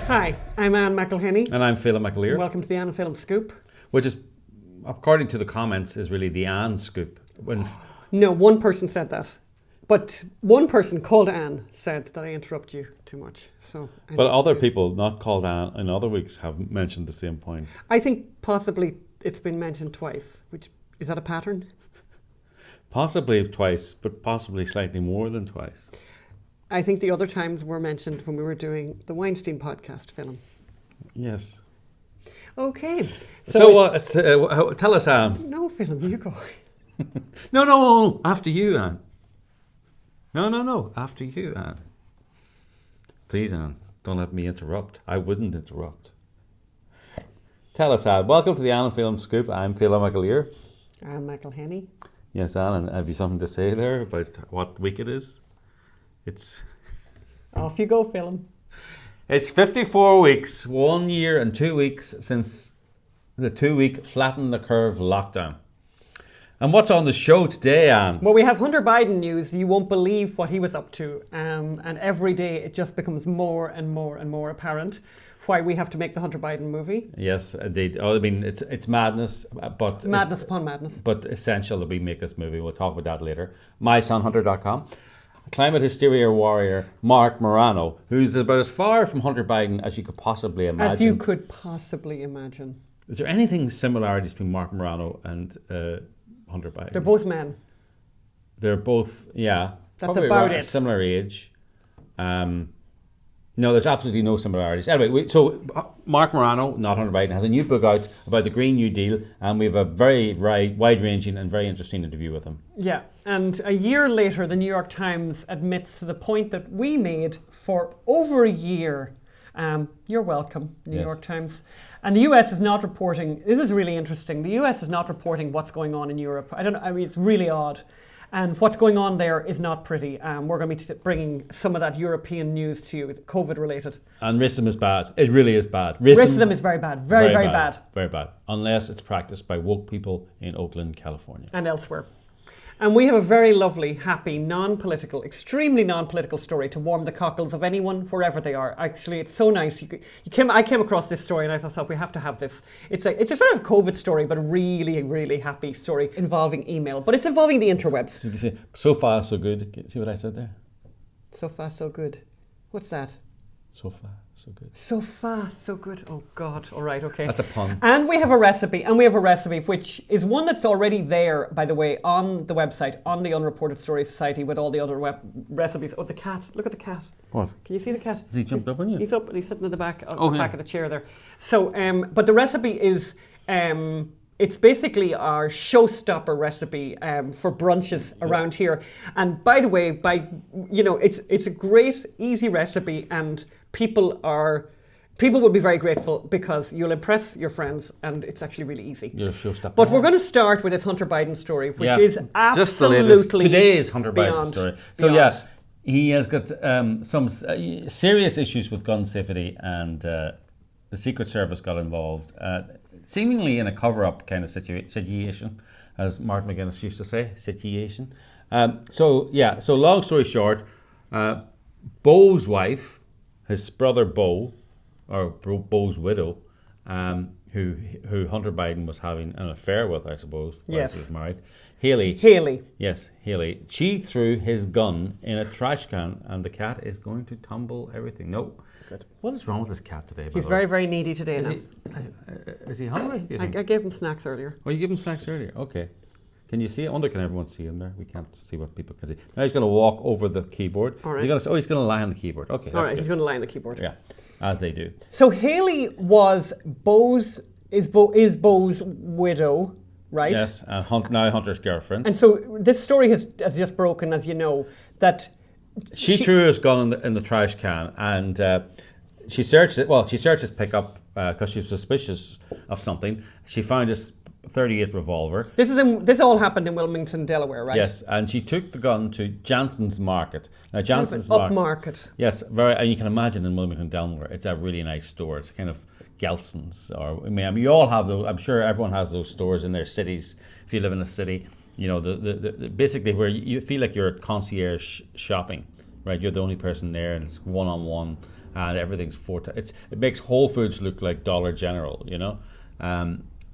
Hi, I'm Anne McElhenney. And I'm Phelim McAleer. Welcome to the Anne Film Scoop. Which is, according to the comments, is really the Anne Scoop. No, one person said that. But one person called Anne said that I interrupt you too much. But other people not called Anne in other weeks have mentioned the same point. I think possibly it's been mentioned twice. Is that a pattern? Possibly twice, but possibly slightly more than twice. I think the other times were mentioned when we were doing the Weinstein podcast film. Yes. Okay. So tell us, Anne. No, Phelim, you go. No, after you, Anne. No, after you, Anne. Please, Anne, don't let me interrupt. I wouldn't interrupt. Tell us, Anne. Welcome to the Anne Film Scoop. I'm Phelim McAleer. I'm McElhenney. Yes, Anne, and have you something to say there about what week it is? Off you go, Phelim. It's 54 weeks, 1 year and 2 weeks since the 2-week flatten the curve lockdown. And what's on the show today, Anne? Well, we have Hunter Biden news. You won't believe what he was up to. And every day it just becomes more and more and more apparent why we have to make the Hunter Biden movie. Yes, indeed. I mean, it's madness, but... Madness upon madness. But essential that we make this movie. We'll talk about that later. MySonHunter.com. Climate hysteria warrior Marc Morano, who's about as far from Hunter Biden as you could possibly imagine. As you could possibly imagine. Is there anything similarities between Marc Morano and Hunter Biden? They're both men. They're both, yeah. That's about it. Similar age. No, there's absolutely no similarities. Anyway, so Marc Morano, not Hunter Biden, has a new book out about the Green New Deal, and we have a very, very wide-ranging and very interesting interview with him. Yeah, and a year later, the New York Times admits to the point that we made for over a year. You're welcome, New York Times. And the US is not reporting, this is really interesting, the US is not reporting what's going on in Europe. I mean, it's really odd. And what's going on there is not pretty. We're going to be bringing some of that European news to you, COVID related. And racism is bad. It really is bad. Racism is very bad. Very, very bad. Very bad. Unless it's practiced by woke people in Oakland, California. And elsewhere. And we have a very lovely, happy, non-political, extremely non-political story to warm the cockles of anyone, wherever they are. Actually, it's so nice. I came across this story and I thought, we have to have this. It's a sort of COVID story, but a really, really happy story involving email. But it's involving the interwebs. So you can see, so far, so good. See what I said there? So far, so good. What's that? So far, so good. So far, so good. Oh, God. All right, okay. That's a pun. And we have a recipe, which is one that's already there, by the way, on the website, on the Unreported Stories Society with all the other recipes. Oh, the cat. Look at the cat. What? Can you see the cat? Has he jumped up on you? He's up and he's sitting in the back, back of the chair there. So, but the recipe is... it's basically our showstopper recipe for brunches around here. And by the way, it's a great, easy recipe, and people will be very grateful because you'll impress your friends, and it's actually really easy. You're a showstopper. But we're going to start with this Hunter Biden story, which is absolutely just the latest. Today's Hunter Biden story. So beyond. He has got some serious issues with gun safety, and the Secret Service got involved. Seemingly in a cover-up kind of situation, as Mark McGuinness used to say, situation. So long story short, Bo's wife, his brother Bo, or Bo's widow, who Hunter Biden was having an affair with, I suppose, while he was married. Haley. Yes, Haley. She threw his gun in a trash can, and the cat is going to tumble everything. No. Good. What is wrong with this cat today? He's very, very needy today now. Is he hungry? I gave him snacks earlier. Oh, you gave him snacks earlier? Okay. Can you see it? I wonder, can everyone see him there? We can't see what people can see. Now he's going to walk over the keyboard. All right. He's going to lie on the keyboard. Okay, that's good. He's going to lie on the keyboard. Yeah, as they do. So Haley is Bo's widow, right? Yes, and now Hunter's girlfriend. And so this story has just broken, as you know, that... She threw his gun in the trash can, and she searched it. Well, she searched his pickup because she was suspicious of something. She found his .38 revolver. This all happened in Wilmington, Delaware, right? Yes, and she took the gun to Jansen's Market. Now, Jansen's Market. Yes, and you can imagine in Wilmington, Delaware, it's a really nice store. It's kind of Gelson's, or I mean, you all have those. I'm sure everyone has those stores in their cities. If you live in a city, you know, the basically where you feel like you're at concierge shopping, right? You're the only person there, and it's one-on-one. and everything's it makes Whole Foods look like Dollar General, you know.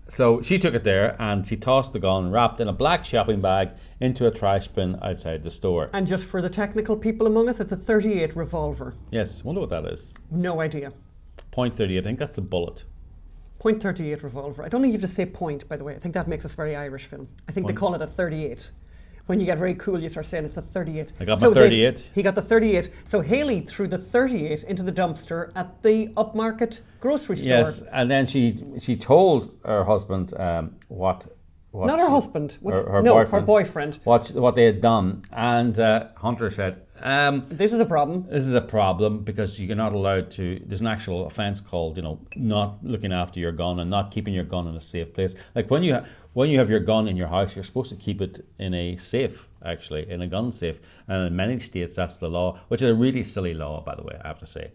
So she took it there and she tossed the gun wrapped in a black shopping bag into a trash bin outside the store. And just for the technical people among us, it's a .38 revolver. Yes, wonder what that is. No idea. .38, I think that's the bullet. .38 revolver. I don't think you have to say point, by the way. I think that makes us very Irish, Phil. I think they call it a .38. When you get very cool, you start saying it's a .38. I got my .38. He got the .38. So Haley threw the .38 into the dumpster at the upmarket grocery store. Yes, and then she told her husband what not her husband. Her boyfriend. What they had done, and Hunter said, "This is a problem. This is a problem because you're not allowed to. There's an actual offence called, not looking after your gun and not keeping your gun in a safe place. Like when you have your gun in your house, you're supposed to keep it in a safe, actually, in a gun safe. And in many states, that's the law, which is a really silly law, by the way, I have to say,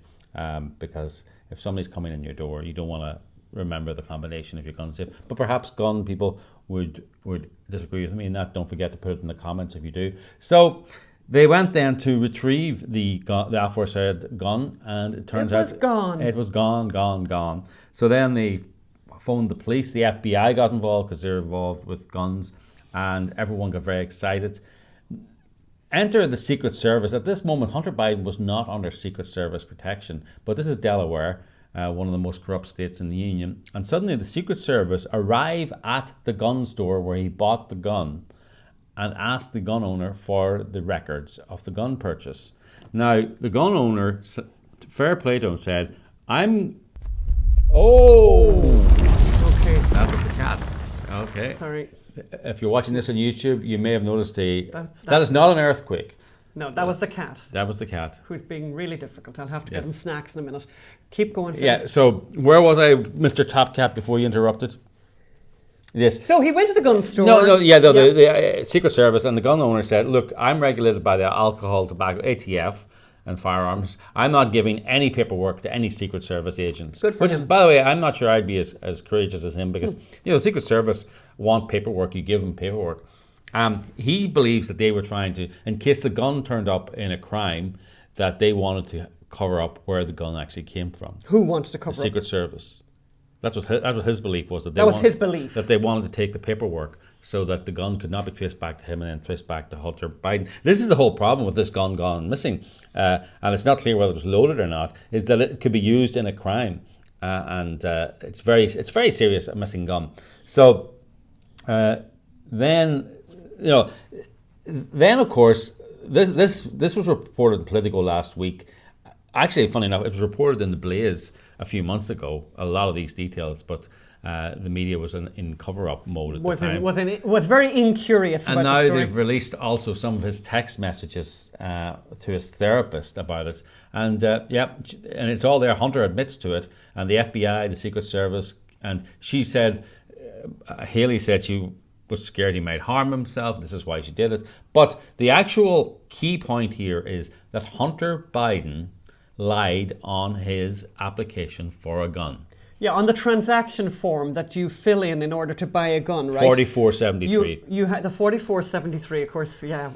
because if somebody's coming in your door, you don't want to remember the combination of your gun safe. But perhaps gun people would disagree with me in that. Don't forget to put it in the comments if you do. So they went then to retrieve the aforesaid gun, and it turns out it was gone. So then they phoned the police. The FBI got involved because they're involved with guns, and everyone got very excited. Enter the Secret Service. At this moment, Hunter Biden was not under Secret Service protection, but this is Delaware, one of the most corrupt states in the Union. And suddenly the Secret Service arrive at the gun store where he bought the gun and asked the gun owner for the records of the gun purchase. Now, the gun owner, fair play to him, said, Okay, that was the cat. Okay. Sorry. If you're watching this on YouTube, you may have noticed that is not an earthquake. No, that was the cat. That was the cat. Who's being really difficult. I'll have to get him snacks in a minute. Keep going. Phil. Yeah, so where was I, Mr. Top Cat, before you interrupted? Yes. So he went to the gun store. The Secret Service, and the gun owner said, look, I'm regulated by the Alcohol, Tobacco, ATF, and firearms. I'm not giving any paperwork to any Secret Service agents. Good for him. Is, by the way, I'm not sure I'd be as courageous as him because, Secret Service want paperwork, you give them paperwork. He believes that they were trying to, in case the gun turned up in a crime, that they wanted to cover up where the gun actually came from. Who wants to cover the Secret Service. That's what his belief was. That they wanted to take the paperwork so that the gun could not be traced back to him and then traced back to Hunter Biden. This is the whole problem with this gun gone missing, and it's not clear whether it was loaded or not, is that it could be used in a crime, and it's very serious, a missing gun. So then of course this was reported in Politico last week. Actually, funny enough, it was reported in The Blaze a few months ago, a lot of these details, but the media was in cover-up mode at the time. Was very incurious about the story. And now they've released also some of his text messages to his therapist about it. And and it's all there. Hunter admits to it. And the FBI, the Secret Service, and she said, Haley said she was scared he might harm himself. This is why she did it. But the actual key point here is that Hunter Biden lied on his application for a gun. Yeah, on the transaction form that you fill in order to buy a gun, right? 4473. You had the 4473, of course. Yeah,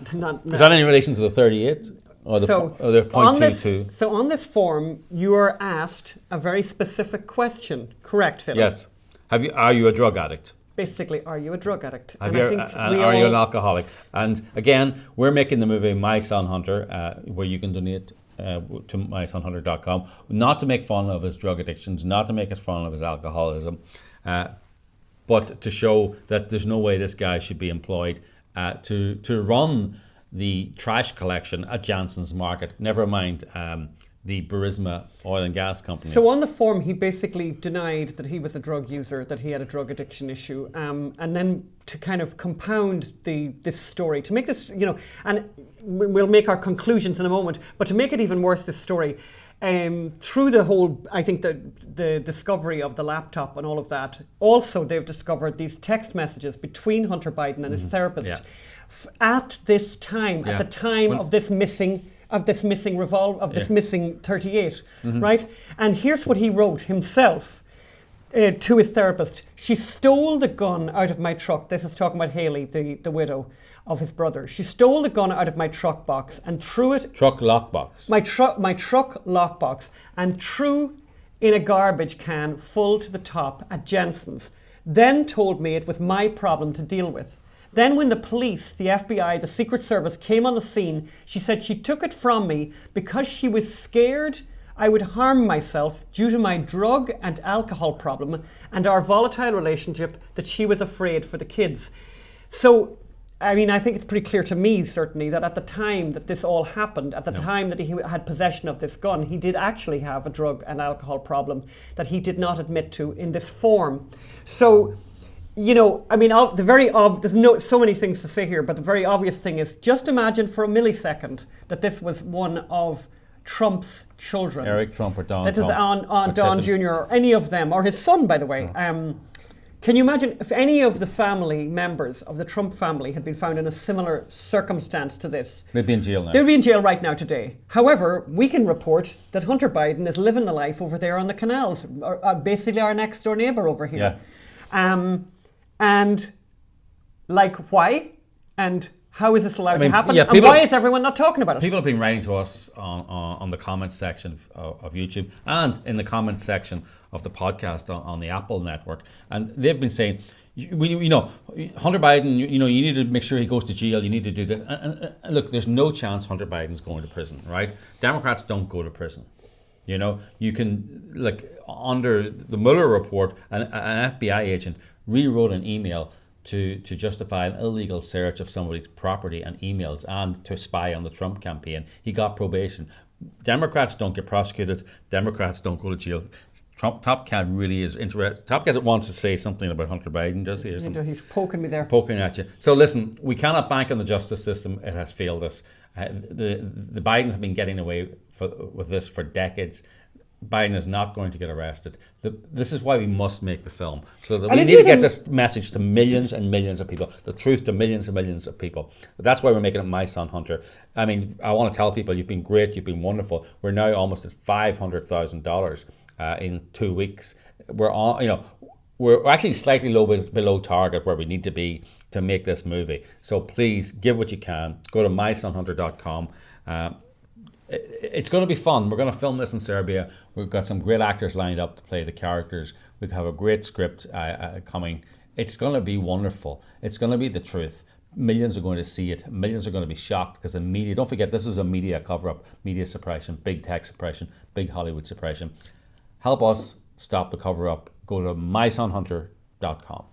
Is that in relation to the 38 or the .22? So on this form, you are asked a very specific question. Correct, Philip? Yes. Are you a drug addict? Basically, are you a drug addict? Are you an alcoholic? And again, we're making the movie My Son Hunter, where you can donate to mysonhunter.com, not to make fun of his drug addictions, not to make fun of his alcoholism, but to show that there's no way this guy should be employed to run the trash collection at Jansen's Market, never mind the Burisma oil and gas company. So on the form, he basically denied that he was a drug user, that he had a drug addiction issue, and then to kind of compound this story, to make this, and we'll make our conclusions in a moment, but to make it even worse, this story, through the whole, I think the discovery of the laptop and all of that, also they've discovered these text messages between Hunter Biden and his therapist at this time, at the time of this missing missing 38, right? And here's what he wrote himself to his therapist. She stole the gun out of my truck. This is talking about Haley, the widow. of his brother. She stole the gun out of my truck box and threw it... Truck lockbox. My truck lockbox and threw in a garbage can full to the top at Jensen's. Then told me it was my problem to deal with. Then when the police, the FBI, the Secret Service came on the scene, she said she took it from me because she was scared I would harm myself due to my drug and alcohol problem and our volatile relationship, that she was afraid for the kids. So, I mean, I think it's pretty clear to me, certainly, that at the time that this all happened, at the time that he had possession of this gun, he did actually have a drug and alcohol problem that he did not admit to in this form. So, you know, I mean, there's so many things to say here, but the very obvious thing is, just imagine for a millisecond that this was one of Trump's children. Eric Trump or Don That is Trump. on Don Jr. or any of them, or his son, by the way. Can you imagine if any of the family members of the Trump family had been found in a similar circumstance to this? They'd be in jail now. They'd be in jail right now today. However, we can report that Hunter Biden is living the life over there on the canals, basically our next door neighbour over here. Yeah. And like, why? And how is this allowed to happen? Yeah, and why is everyone not talking about it? People have been writing to us on the comments section of YouTube and in the comments section of the podcast on the Apple network, and they've been saying, you know, Hunter Biden, you know, you need to make sure he goes to jail. You need to do that. And look, there's no chance Hunter Biden's going to prison, right? Democrats don't go to prison. You know, you can, like, under the Mueller report, an FBI agent rewrote an email to justify an illegal search of somebody's property and emails and to spy on the Trump campaign. He got probation. Democrats don't get prosecuted. Democrats don't go to jail. Top Cat really is interested. Top Cat wants to say something about Hunter Biden, does he? He's poking me there. Poking at you. So listen, we cannot bank on the justice system. It has failed us. The Bidens have been getting away with this for decades. Biden is not going to get arrested. This is why we must make the film. So that we need to get this message to millions and millions of people, the truth to millions and millions of people. But that's why we're making it My Son Hunter. I mean, I want to tell people, you've been great, you've been wonderful. We're now almost at $500,000 in 2 weeks. We're actually slightly below target where we need to be to make this movie. So please give what you can. Go to mysonhunter.com. It's going to be fun. We're going to film this in Serbia. We've got some great actors lined up to play the characters. We have a great script coming. It's going to be wonderful. It's going to be the truth. Millions are going to see it. Millions are going to be shocked because the media, don't forget, this is a media cover-up, media suppression, big tech suppression, big Hollywood suppression. Help us stop the cover-up. Go to mysonhunter.com.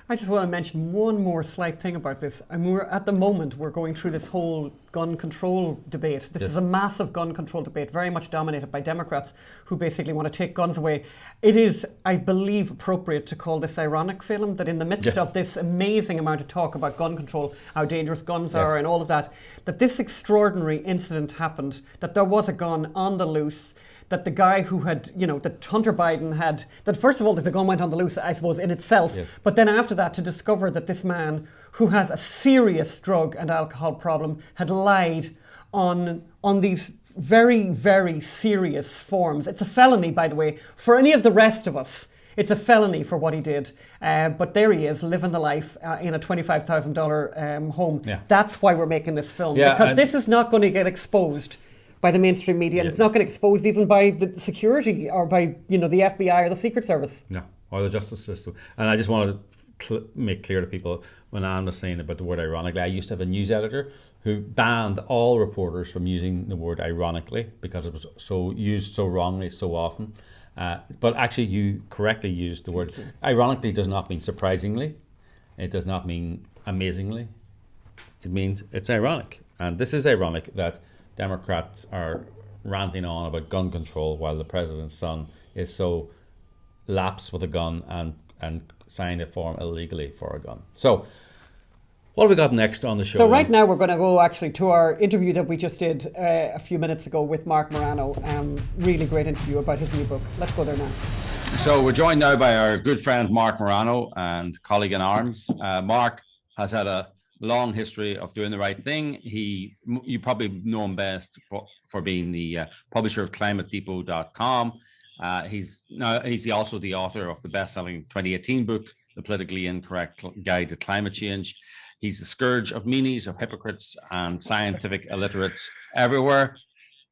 I just want to mention one more slight thing about this. I mean, we're going through this whole gun control debate. This is a massive gun control debate, very much dominated by Democrats who basically want to take guns away. It is, I believe, appropriate to call this ironic, Phelim, that in the midst of this amazing amount of talk about gun control, how dangerous guns are and all of that, that this extraordinary incident happened, that there was a gun on the loose, that the guy who had, that Hunter Biden had, that first of all, that the gun went on the loose, I suppose, in itself. Yes. But then after that, to discover that this man who has a serious drug and alcohol problem had lied on these very, very serious forms. It's a felony, by the way, for any of the rest of us. It's a felony for what he did. But there he is, living the life in a $25,000 home. Yeah. That's why we're making this film. Yeah, because this is not going to get exposed by the mainstream media, and it's not going to get exposed even by the security or by the FBI or the Secret Service. No, or the justice system. And I just want to make clear to people, when Anne was saying about the word ironically, I used to have a news editor who banned all reporters from using the word ironically because it was used so wrongly so often. But actually, you correctly used the word. Ironically does not mean surprisingly. It does not mean amazingly. It means it's ironic, and this is ironic that Democrats are ranting on about gun control while the president's son is so lapsed with a gun and signed a form illegally for a gun. So what have we got next on the show? So right now we're going to go actually to our interview that we just did a few minutes ago with Marc Morano. Really great interview about his new book. Let's go there now. So we're joined now by our good friend Marc Morano and colleague in arms. Marc has had a long history of doing the right thing. You probably know him best for being the publisher of climatedepot.com. He's also the author of the best-selling 2018 book, The Politically Incorrect Guide to Climate Change. He's the scourge of meanies, of hypocrites, and scientific illiterates everywhere.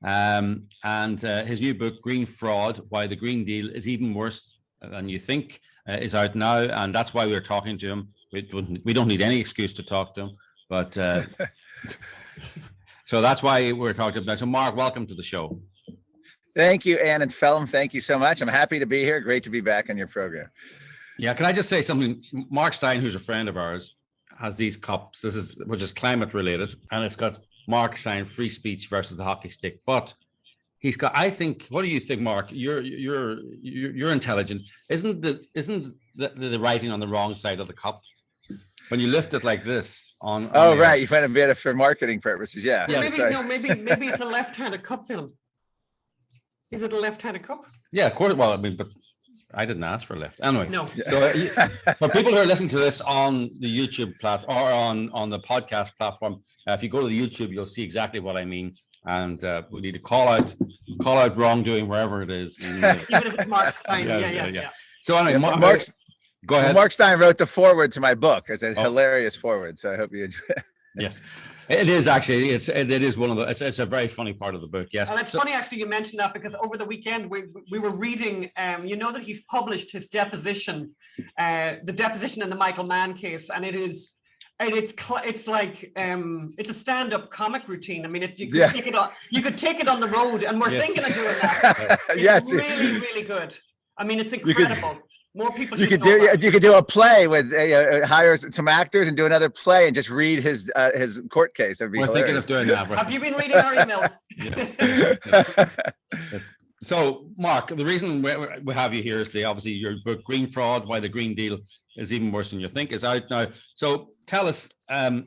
And his new book, Green Fraud: Why the Green Deal is Even Worse Than You Think, is out now, and that's why we're talking to him. We don't need any excuse to talk to him, but so that's why we're talking about. So, Mark, welcome to the show. Thank you, Ann and Phelim. Thank you so much. I'm happy to be here. Great to be back on your program. Yeah, can I just say something? Mark Stein, who's a friend of ours, has these cups. Which is climate related, and it's got Mark Stein, free speech versus the hockey stick. But he's got. I think. What do you think, Mark? You're intelligent. Isn't the writing on the wrong side of the cup? When you lift it like this on. Right, you find it better for marketing purposes. Yeah. Maybe it's a left-handed cup, Phelim. Is it a left-handed cup? Yeah, of course. Well, I mean, but I didn't ask for a left. Anyway. No. So for people who are listening to this on the YouTube platform or on the podcast platform, if you go to the YouTube, you'll see exactly what I mean. And we need to call out wrongdoing wherever it is. Even if it's Mark Stein. Yeah. So anyway, go ahead. Mark Stein wrote the foreword to my book. It's a hilarious foreword. So I hope you enjoy it. Yes, it is actually. It is one of the. It's a very funny part of the book. Yes, and it's funny actually you mentioned that, because over the weekend we were reading. You know that he's published his deposition, the deposition in the Michael Mann case, and it's like it's a stand-up comic routine. I mean, you could take it on the road, and we're thinking of doing that. It's really, really good. I mean, it's incredible. More people should know about. You could do a play with hire some actors and do another play and just read his court case. We're thinking of doing that. Have you been reading our emails? Yes. So, Mark, the reason we have you here is obviously your book, Green Fraud: Why the Green Deal is Even Worse Than You Think, is out now. So, tell us. I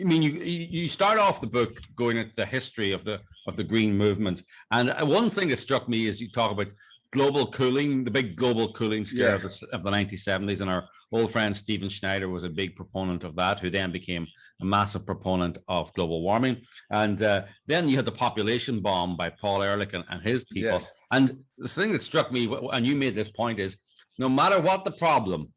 mean, you start off the book going at the history of the green movement, and one thing that struck me is you talk about global cooling, the big global cooling scare of the 1970s, and our old friend Stephen Schneider was a big proponent of that, who then became a massive proponent of global warming. And then you had the population bomb by Paul Ehrlich and his people. Yes. And the thing that struck me, and you made this point, is no matter what the problem,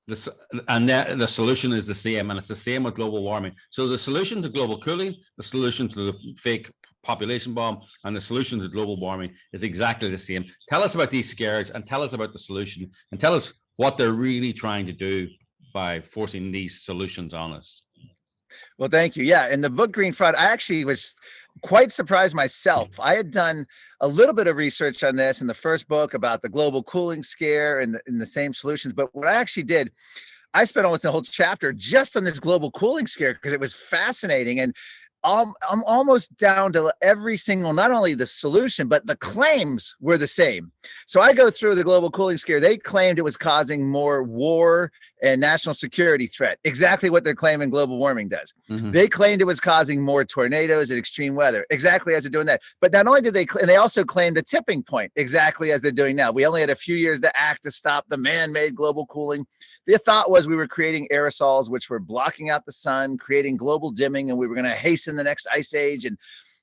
the solution is the same, and it's the same with global warming. So the solution to global cooling, the solution to the fake population bomb, and the solution to global warming is exactly the same. Tell us about these scares, and tell us about the solution, and tell us what they're really trying to do by forcing these solutions on us. Well, thank you. Yeah, in the book Green Fraud, I actually was quite surprised myself. I had done a little bit of research on this in the first book about the global cooling scare and the same solutions. But what I actually did, I spent almost a whole chapter just on this global cooling scare because it was fascinating. And I'm almost down to every single, not only the solution, but the claims were the same. So I go through the global cooling scare. They claimed it was causing more war and national security threat, exactly what they're claiming global warming does. Mm-hmm. They claimed it was causing more tornadoes and extreme weather, exactly as they're doing that. But not only did and they also claimed a tipping point, exactly as they're doing now. We only had a few years to act to stop the man-made global cooling. The thought was we were creating aerosols, which were blocking out the sun, creating global dimming, and we were going to hasten the next ice age and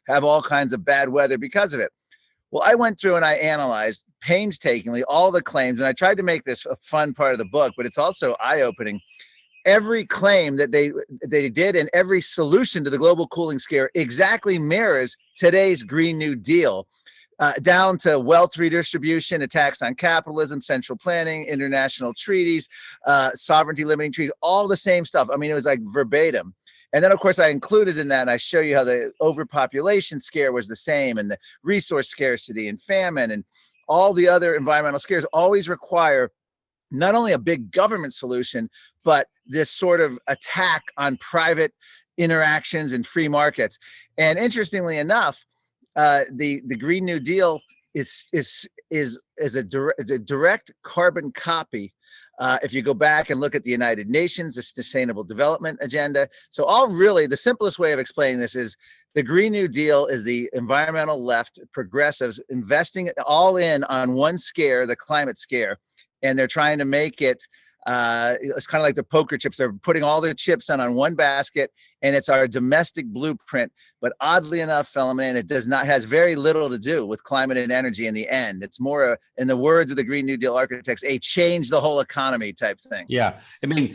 have all kinds of bad weather because of it. Well, I went through and I analyzed painstakingly all the claims, and I tried to make this a fun part of the book, but it's also eye-opening. Every claim that they did and every solution to the global cooling scare exactly mirrors today's Green New Deal, down to wealth redistribution, attacks on capitalism, central planning, international treaties, sovereignty limiting treaties, all the same stuff. I mean, it was like verbatim. And then, of course, I included in that, and I show you how the overpopulation scare was the same, and the resource scarcity and famine and all the other environmental scares always require not only a big government solution, but this sort of attack on private interactions and free markets. And interestingly enough, the Green New Deal is a direct carbon copy. If you go back and look at the United Nations, the Sustainable Development Agenda. So the simplest way of explaining this is the Green New Deal is the environmental left progressives investing all in on one scare, the climate scare, and they're trying to make it, it's kind of like the poker chips. They're putting all their chips on one basket, and it's our domestic blueprint. But oddly enough, Phelim, it has very little to do with climate and energy in the end. It's more, in the words of the Green New Deal architects, a change the whole economy type thing. Yeah. I mean,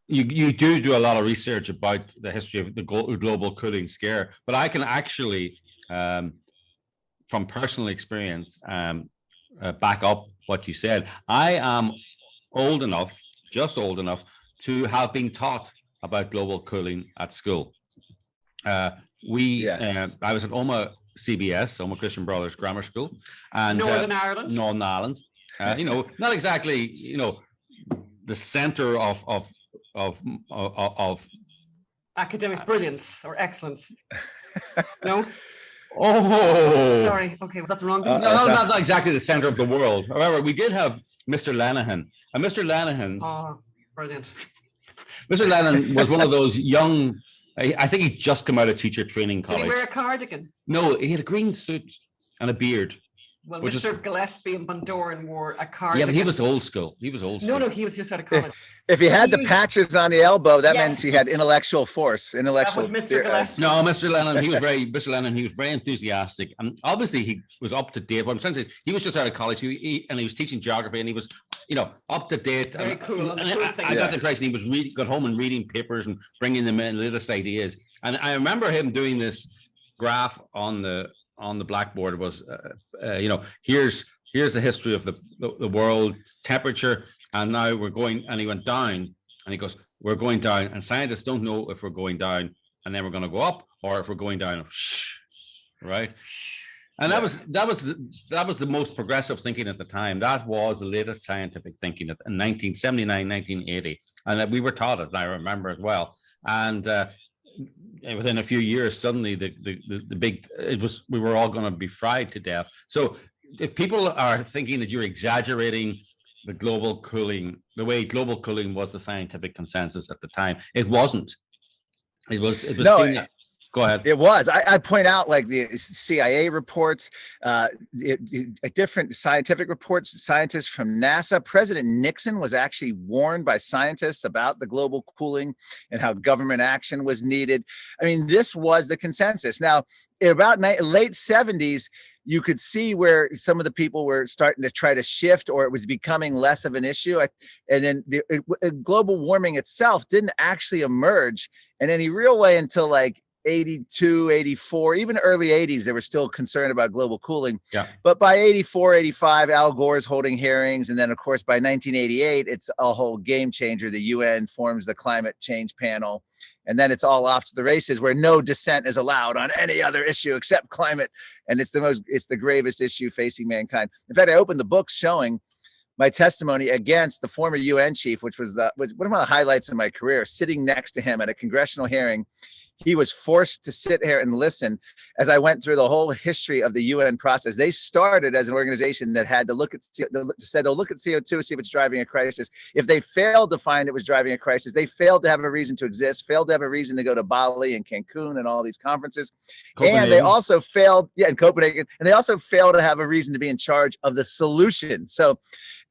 you do a lot of research about the history of the global cooling scare, but I can actually, from personal experience, back up what you said. I am old enough, just old enough, to have been taught about global cooling at school. I was at Oma CBS, Oma Christian Brothers Grammar School, and Northern Ireland. Northern Ireland. Not exactly, the center of academic brilliance or excellence. No. Oh, sorry. Okay, was that the wrong thing? No, not exactly the center of the world. However, we did have Mr. Lanahan, and Mr. Lanahan. Oh, brilliant. Mr. Lanahan was one of those young. I think he'd just come out of teacher training college. Did he wear a cardigan? No, he had a green suit and a beard. Well, Mr. Gillespie and Bundoran wore a cardigan. Yeah, but he was old school. No, he was just out of college. If he had the patches on the elbow, that meant he had intellectual force. Intellectual. That was Mr. Gillespie. No, Mr. Lennon, he was very enthusiastic, and obviously he was up to date. What I'm saying is, he was just out of college, and he was teaching geography, and he was, up to date. Very cool. And I got the impression he was got home and reading papers and bringing them in latest ideas. And I remember him doing this graph on the blackboard. Was here's the history of the world temperature, and now we're going, and he went down, and he goes, we're going down, and scientists don't know if we're going down and then we're going to go up, or if we're going down, right? And that was the most progressive thinking at the time. That was the latest scientific thinking in 1979, 1980, and that we were taught it. And I remember it well. And within a few years, suddenly we were all going to be fried to death. So if people are thinking that you're exaggerating the global cooling, the way global cooling was the scientific consensus at the time, it wasn't. It was seen. Go ahead. It was. I point out, like, the CIA reports, different scientific reports, scientists from NASA. President Nixon was actually warned by scientists about the global cooling and how government action was needed. I mean, this was the consensus. Now, in about late 70s, you could see where some of the people were starting to try to shift, or it was becoming less of an issue. And then global warming itself didn't actually emerge in any real way until like 82, 84, even early 80s, they were still concerned about global cooling. Yeah. But by 84, 85, Al Gore's holding hearings. And then, of course, by 1988, it's a whole game changer. The UN forms the climate change panel. And then it's all off to the races, where no dissent is allowed on any other issue except climate. And it's the gravest issue facing mankind. In fact, I opened the book showing my testimony against the former UN chief, which was one of the highlights of my career, sitting next to him at a congressional hearing. He was forced to sit here and listen as I went through the whole history of the UN process. They started as an organization that had to look at CO2, see if it's driving a crisis. If they failed to find it was driving a crisis, they failed to have a reason to exist, failed to have a reason to go to Bali and Cancun and all these conferences. And they also failed, in Copenhagen, and they also failed to have a reason to be in charge of the solution. So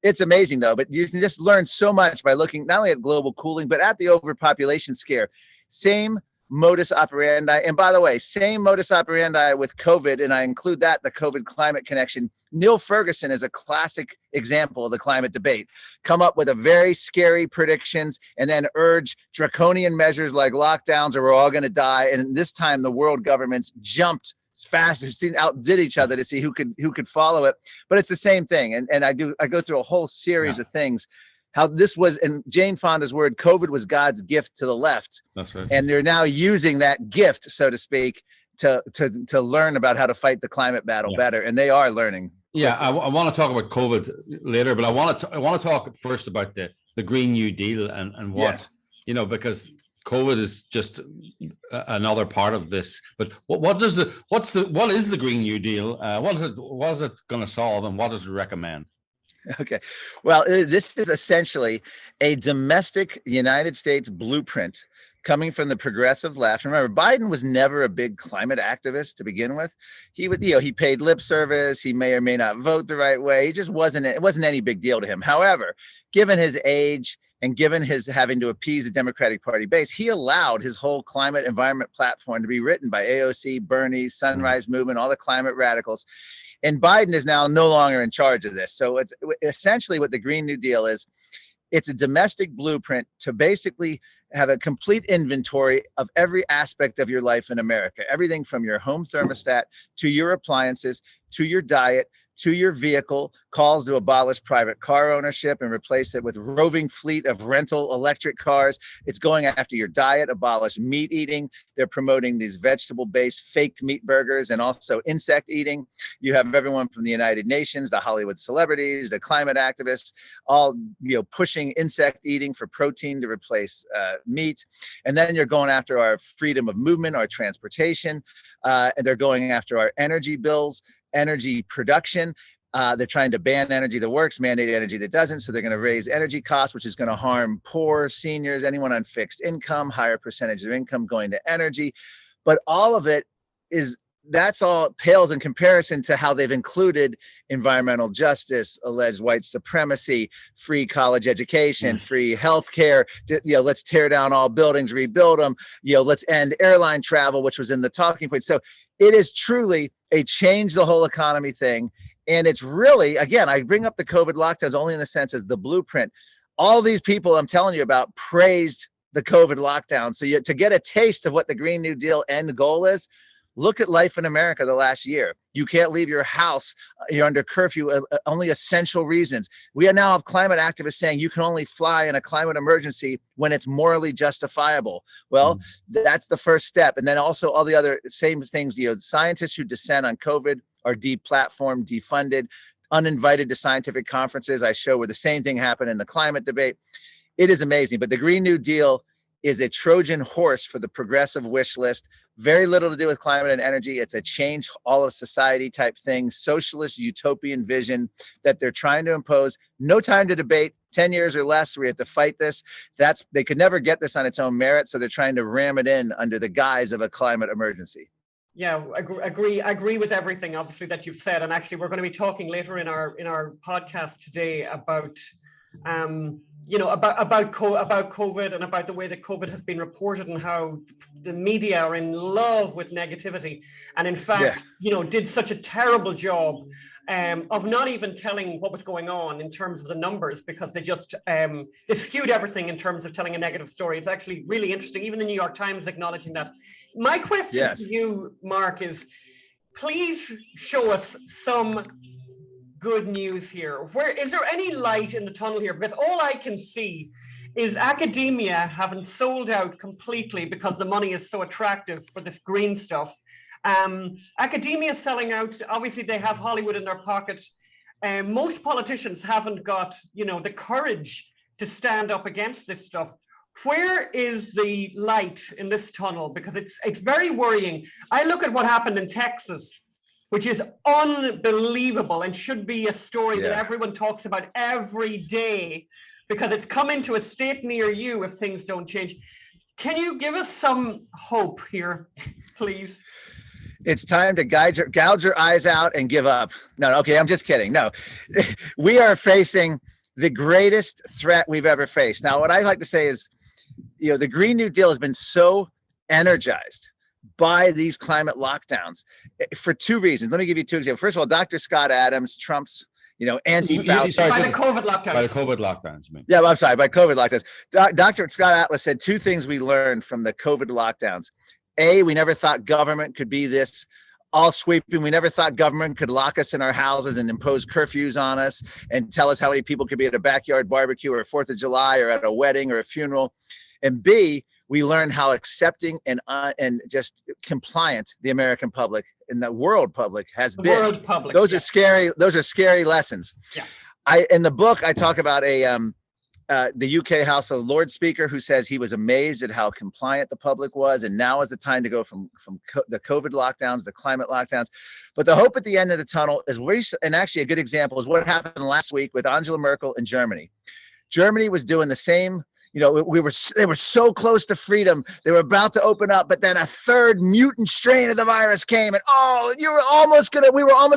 it's amazing, though, but you can just learn so much by looking not only at global cooling, but at the overpopulation scare. Same modus operandi. And by the way, same modus operandi with COVID, and I include that, the COVID climate connection. Neil Ferguson is a classic example of the climate debate. Come up with a very scary predictions and then urge draconian measures like lockdowns or we're all going to die. And this time the world governments jumped fast, outdid each other to see who could follow it. But it's the same thing. And I go through a whole series of things. How this was, in Jane Fonda's word, COVID was God's gift to the left. That's right. And they're now using that gift, so to speak, to learn about how to fight the climate battle better. And they are learning. Yeah, I want to talk about COVID later, but I want to talk first about the Green New Deal and what, because COVID is just another part of this. But what is the Green New Deal? What is it going to solve, and what does it recommend? Okay. Well, this is essentially a domestic United States blueprint coming from the progressive left. Remember, Biden was never a big climate activist to begin with. He would, he paid lip service. He may or may not vote the right way. It wasn't any big deal to him. However, given his age and given his having to appease the Democratic Party base, he allowed his whole climate environment platform to be written by AOC, Bernie, Sunrise Movement, all the climate radicals. And Biden is now no longer in charge of this. So it's essentially what the Green New Deal is It's a domestic blueprint to basically have a complete inventory of every aspect of your life in America, everything from your home thermostat to your appliances, to your diet, to your vehicle, calls to abolish private car ownership and replace it with roving fleet of rental electric cars. It's going after your diet, abolish meat eating. They're promoting these vegetable-based fake meat burgers and also insect eating. You have everyone from the United Nations, the Hollywood celebrities, the climate activists, all pushing insect eating for protein to replace meat. And then you're going after our freedom of movement, our transportation, and they're going after our energy bills, energy production. They're trying to ban energy that works, mandate energy that doesn't. So they're going to raise energy costs, which is going to harm poor, seniors, anyone on fixed income, higher percentage of income going to energy. But all of it that's all pales in comparison to how they've included environmental justice, alleged white supremacy, free college education, free healthcare. Let's tear down all buildings, rebuild them. Let's end airline travel, which was in the talking point. So it is truly a change the whole economy thing. And it's really, again, I bring up the COVID lockdowns only in the sense as the blueprint. All these people I'm telling you about praised the COVID lockdown. So to get a taste of what the Green New Deal end goal is, look at life in America the last year. You can't leave your house. You're under curfew, only essential reasons. We now have climate activists saying you can only fly in a climate emergency when it's morally justifiable. Well, that's the first step. And then also all the other same things, scientists who dissent on COVID are deplatformed, defunded, uninvited to scientific conferences. I show where the same thing happened in the climate debate. It is amazing. But the Green New Deal is a Trojan horse for the progressive wish list. Very little to do with climate and energy. It's a change all of society type thing, socialist utopian vision that they're trying to impose. No time to debate, 10 years or less. We have to fight this. They could never get this on its own merit. So they're trying to ram it in under the guise of a climate emergency. Yeah, agree with everything obviously that you've said. And actually we're going to be talking later in our podcast today about about COVID and about the way that COVID has been reported and how the media are in love with negativity. And in fact, did such a terrible job of not even telling what was going on in terms of the numbers, because they just they skewed everything in terms of telling a negative story. It's actually really interesting. Even the New York Times acknowledging that. My question to you, Mark, is please show us some good news here. Where is there any light in the tunnel here? Because all I can see is academia having sold out completely because the money is so attractive for this green stuff. Academia selling out. Obviously, they have Hollywood in their pocket. Most politicians haven't got, the courage to stand up against this stuff. Where is the light in this tunnel? Because it's very worrying. I look at what happened in Texas, which is unbelievable and should be a story that everyone talks about every day, because it's coming to a state near you if things don't change. Can you give us some hope here, please? It's time to gouge your eyes out and give up. No, okay, I'm just kidding. No, we are facing the greatest threat we've ever faced. Now, what I like to say is, the Green New Deal has been so energized by these climate lockdowns for two reasons. Let me give you two examples. First of all, Dr. Scott Adams, Trump's, anti-Fauci. By the COVID lockdowns. By the COVID lockdowns, man. Yeah, I'm sorry, by COVID lockdowns. Dr. Scott Atlas said two things we learned from the COVID lockdowns. A, we never thought government could be this all sweeping. We never thought government could lock us in our houses and impose curfews on us and tell us how many people could be at a backyard barbecue or a 4th of July or at a wedding or a funeral. And B, we learned how accepting and just compliant the American public and the world public has been. World public. Those are scary. Those are scary lessons. Yes. In the book, I talk about the UK House of Lords speaker who says he was amazed at how compliant the public was, and now is the time to go from the COVID lockdowns, the climate lockdowns. But the hope at the end of the tunnel is and actually a good example is what happened last week with Angela Merkel in Germany. Germany was doing the same. They were so close to freedom. They were about to open up, but then a third mutant strain of the virus came, and we were almost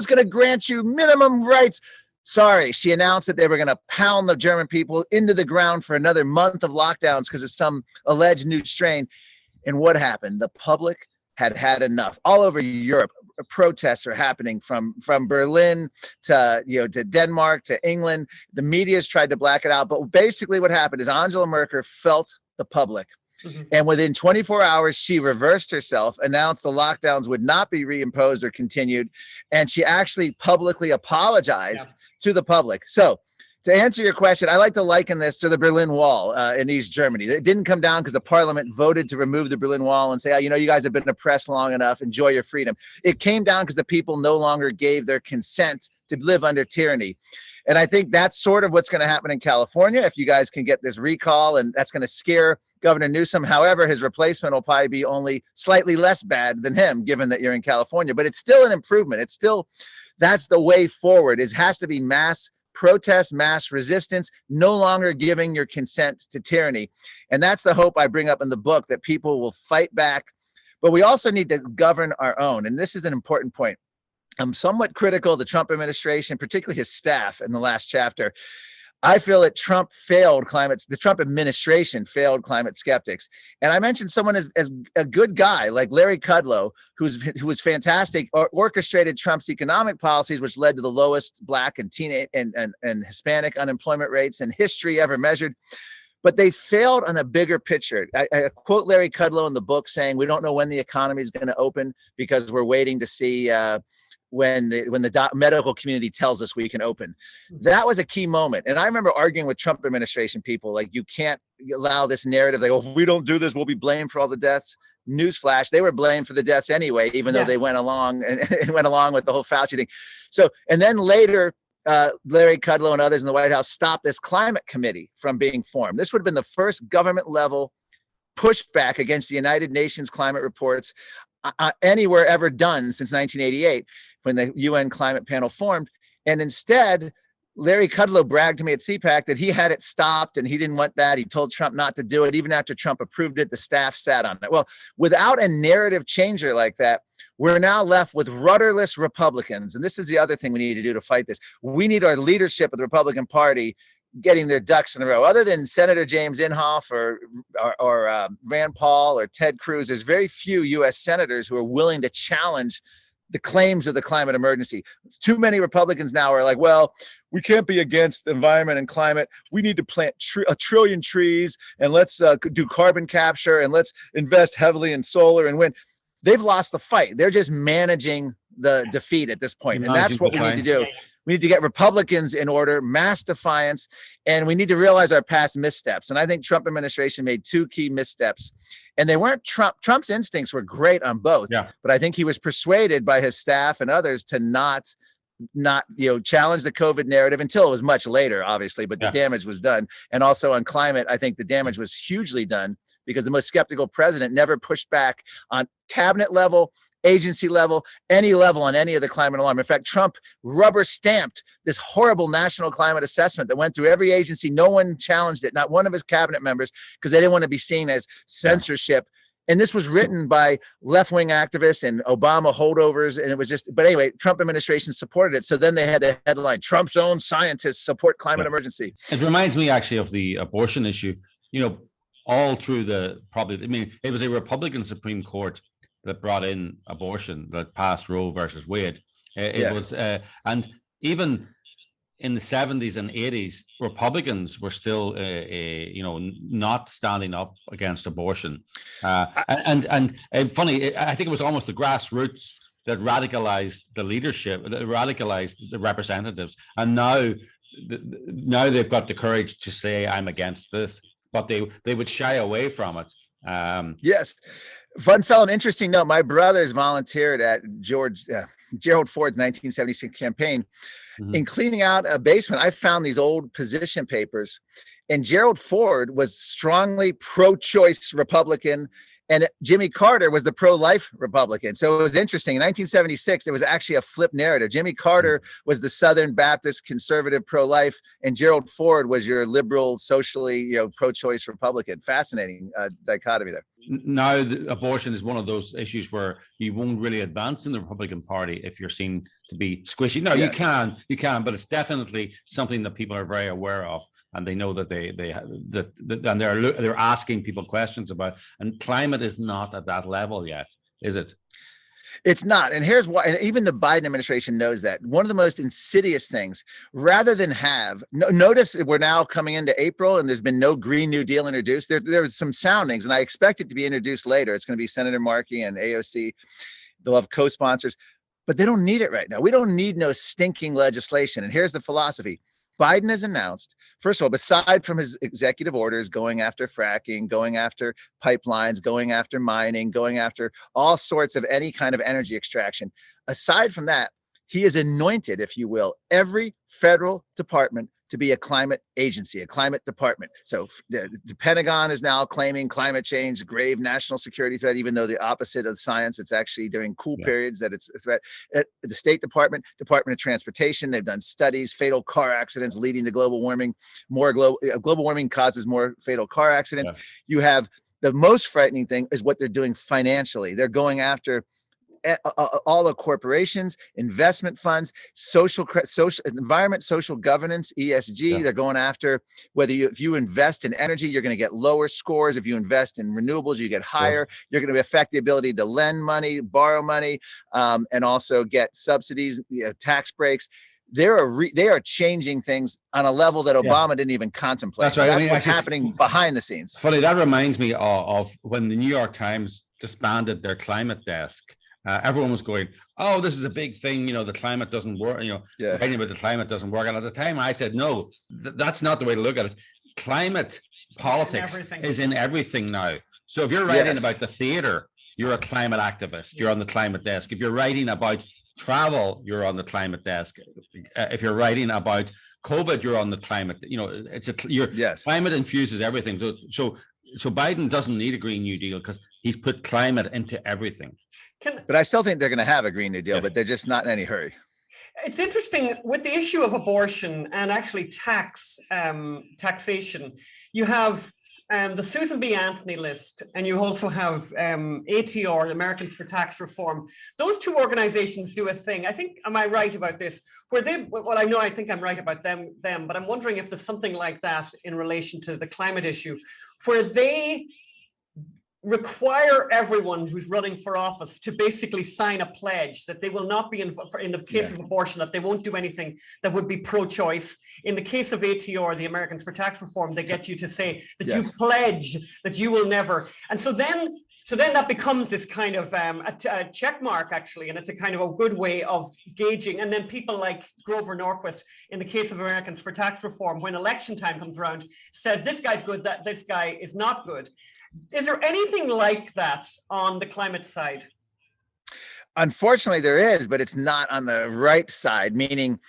gonna grant you minimum rights. Sorry, she announced that they were gonna pound the German people into the ground for another month of lockdowns because of some alleged new strain. And what happened? The public had enough. All over Europe, protests are happening from Berlin to to Denmark to England. The media's tried to black it out, but basically what happened is Angela Merkel felt the public. Mm-hmm. And within 24 hours, she reversed herself, announced the lockdowns would not be reimposed or continued, and she actually publicly apologized to the public. So to answer your question, I like to liken this to the Berlin Wall in East Germany. It didn't come down because the parliament voted to remove the Berlin Wall and say, oh, you guys have been oppressed long enough, enjoy your freedom. It came down because the people no longer gave their consent to live under tyranny. And I think that's sort of what's going to happen in California if you guys can get this recall, and that's going to scare Governor Newsom. However, his replacement will probably be only slightly less bad than him, given that you're in California. But it's still an improvement. It's still, that's the way forward. It has to be mass protest, mass resistance, no longer giving your consent to tyranny. And that's the hope I bring up in the book, that people will fight back. But we also need to govern our own. And this is an important point. I'm somewhat critical of the Trump administration, particularly his staff in the last chapter. I feel that the Trump administration failed climate skeptics. And I mentioned someone as a good guy like Larry Kudlow, who was fantastic, orchestrated Trump's economic policies, which led to the lowest Black and teen and Hispanic unemployment rates in history ever measured. But they failed on a bigger picture. I quote Larry Kudlow in the book saying, we don't know when the economy is going to open because we're waiting to see when the medical community tells us we can open. That was a key moment. And I remember arguing with Trump administration people, like, you can't allow this narrative. Like, oh, if we don't do this, we'll be blamed for all the deaths. Newsflash, they were blamed for the deaths anyway, even though they went along and went along with the whole Fauci thing. So, and then later, Larry Kudlow and others in the White House stopped this climate committee from being formed. This would have been the first government level pushback against the United Nations climate reports anywhere ever done since 1988, when the UN climate panel formed. And instead, Larry Kudlow bragged to me at CPAC that he had it stopped and he didn't want that. He told Trump not to do it. Even after Trump approved it, the staff sat on it. Well, without a narrative changer like that, we're now left with rudderless Republicans. And this is the other thing we need to do to fight this. We need our leadership of the Republican Party getting their ducks in a row. Other than Senator James Inhofe or Rand Paul or Ted Cruz, there's very few U.S. senators who are willing to challenge the claims of the climate emergency. It's too many Republicans now are like, well, we can't be against the environment and climate. We need to plant a trillion trees, and let's do carbon capture, and let's invest heavily in solar and wind. They've lost the fight. They're just managing the defeat at this point. And that's what we need to do. We need to get Republicans in order, mass defiance, and we need to realize our past missteps. And I think Trump administration made two key missteps. And they weren't Trump's instincts were great on both. Yeah. But I think he was persuaded by his staff and others to not challenge the COVID narrative until it was much later, obviously, but the damage was done. And also on climate, I think the damage was hugely done because the most skeptical president never pushed back on cabinet level, agency level, any level on any of the climate alarm. In fact, Trump rubber stamped this horrible national climate assessment that went through every agency. No one challenged it, not one of his cabinet members, because they didn't want to be seen as censorship. And this was written by left-wing activists and Obama holdovers. And it was just, but anyway, Trump administration supported it. So then they had the headline, Trump's own scientists support climate emergency. It reminds me actually of the abortion issue, all through it was a Republican Supreme Court that brought in abortion, that passed Roe versus Wade. It was, and even in the 70s and 80s, Republicans were still, not standing up against abortion. And funny, I think it was almost the grassroots that radicalized the leadership, that radicalized the representatives. And now they've got the courage to say, I'm against this, but they would shy away from it. Yes. Fun fellow, an interesting note. My brothers volunteered at Gerald Ford's 1976 campaign. In cleaning out a basement, I found these old position papers, and Gerald Ford was strongly pro-choice Republican, and Jimmy Carter was the pro-life Republican. So it was interesting. In 1976, it was actually a flip narrative. Jimmy Carter was the Southern Baptist conservative pro-life, and Gerald Ford was your liberal, socially, pro-choice Republican. Fascinating dichotomy there. Now, abortion is one of those issues where you won't really advance in the Republican Party if you're seen to be squishy. No, you can, but it's definitely something that people are very aware of, and they know that and they're asking people questions about. And climate is not at that level yet, is it? It's not. And here's why. And even the Biden administration knows that. One of the most insidious things, rather than notice we're now coming into April and there's been no Green New Deal introduced. There's some soundings, and I expect it to be introduced later. It's going to be Senator Markey and AOC. They'll have co-sponsors, but they don't need it right now. We don't need no stinking legislation. And here's the philosophy. Biden has announced, first of all, aside from his executive orders going after fracking, going after pipelines, going after mining, going after all sorts of any kind of energy extraction, aside from that, he has anointed, if you will, every federal department to be a climate agency, a climate department. So the Pentagon is now claiming climate change, grave national security threat, even though the opposite of science, it's actually during cool periods that it's a threat. The State Department, Department of Transportation, they've done studies, fatal car accidents leading to global warming. Global warming causes more fatal car accidents. Yeah. You have the most frightening thing is what they're doing financially. They're going after all the corporations, investment funds, social environment, social governance, ESG. Yeah. They're going after if you invest in energy, you're going to get lower scores. If you invest in renewables, you get higher. Yeah. You're going to affect the ability to lend money, borrow money, and also get subsidies, tax breaks. They are changing things on a level that Obama didn't even contemplate. That's right. That's what's happening behind the scenes. Funny, that reminds me of when the New York Times disbanded their climate desk. Everyone was going, oh, this is a big thing. The climate doesn't work. Writing about the climate doesn't work. And at the time I said, no, that's not the way to look at it. Climate politics is in everything now. So if you're writing about the theater, you're a climate activist. You're on the climate desk. If you're writing about travel, you're on the climate desk. If you're writing about COVID, you're on the climate. Climate infuses everything. So Biden doesn't need a Green New Deal because he's put climate into everything. But I still think they're going to have a Green New Deal, but they're just not in any hurry. It's interesting with the issue of abortion and actually taxation. You have the Susan B. Anthony list, and you also have ATR, the Americans for Tax Reform. Those two organizations do a thing. I think, am I right about this? I think I'm right about them, but I'm wondering if there's something like that in relation to the climate issue, where they require everyone who's running for office to basically sign a pledge that they will not be in the case of abortion, that they won't do anything that would be pro-choice. In the case of ATR, the Americans for Tax Reform, they get you to say that you pledge that you will never. And so then that becomes this kind of a check mark, actually, and it's a kind of a good way of gauging. And then people like Grover Norquist, in the case of Americans for Tax Reform, when election time comes around, says this guy's good, that this guy is not good. Is there anything like that on the climate side? Unfortunately, there is, but it's not on the right side, meaning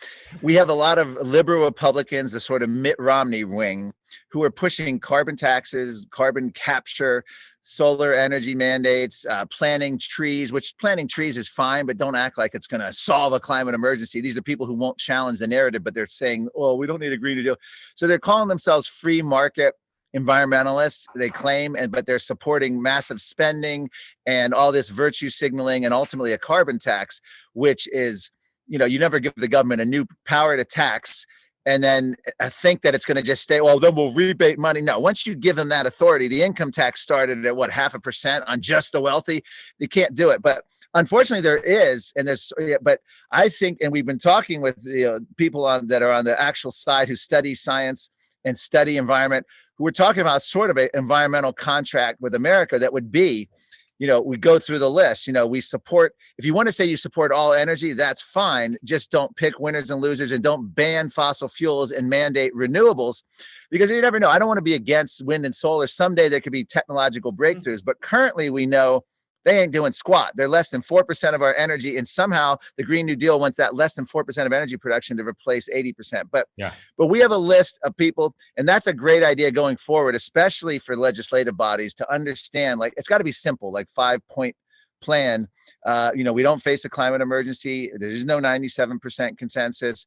we have a lot of liberal Republicans, the sort of Mitt Romney wing, who are pushing carbon taxes, carbon capture, solar energy mandates, planting trees, which planting trees is fine, but don't act like it's going to solve a climate emergency. These are people who won't challenge the narrative, but they're saying, oh, we don't need a Green New Deal. So they're calling themselves free market environmentalists, they claim, but they're supporting massive spending and all this virtue signaling and ultimately a carbon tax, which is, you never give the government a new power to tax and then think that it's going to just stay, well, then we'll rebate money. No, once you give them that authority, the income tax started at 0.5% on just the wealthy. You can't do it. But unfortunately, there is, but I think, and we've been talking with people that are on the actual side who study science and study environment, who were talking about sort of an environmental contract with America that would be, we go through the list, we support, if you want to say you support all energy, that's fine. Just don't pick winners and losers and don't ban fossil fuels and mandate renewables, because you never know. I don't want to be against wind and solar. Someday there could be technological breakthroughs, but currently we know they ain't doing squat. They're less than 4% of our energy. And somehow the Green New Deal wants that less than 4% of energy production to replace 80%. But we have a list of people, and that's a great idea going forward, especially for legislative bodies to understand, like, it's got to be simple, like 5-point plan. We don't face a climate emergency. There's no 97% consensus.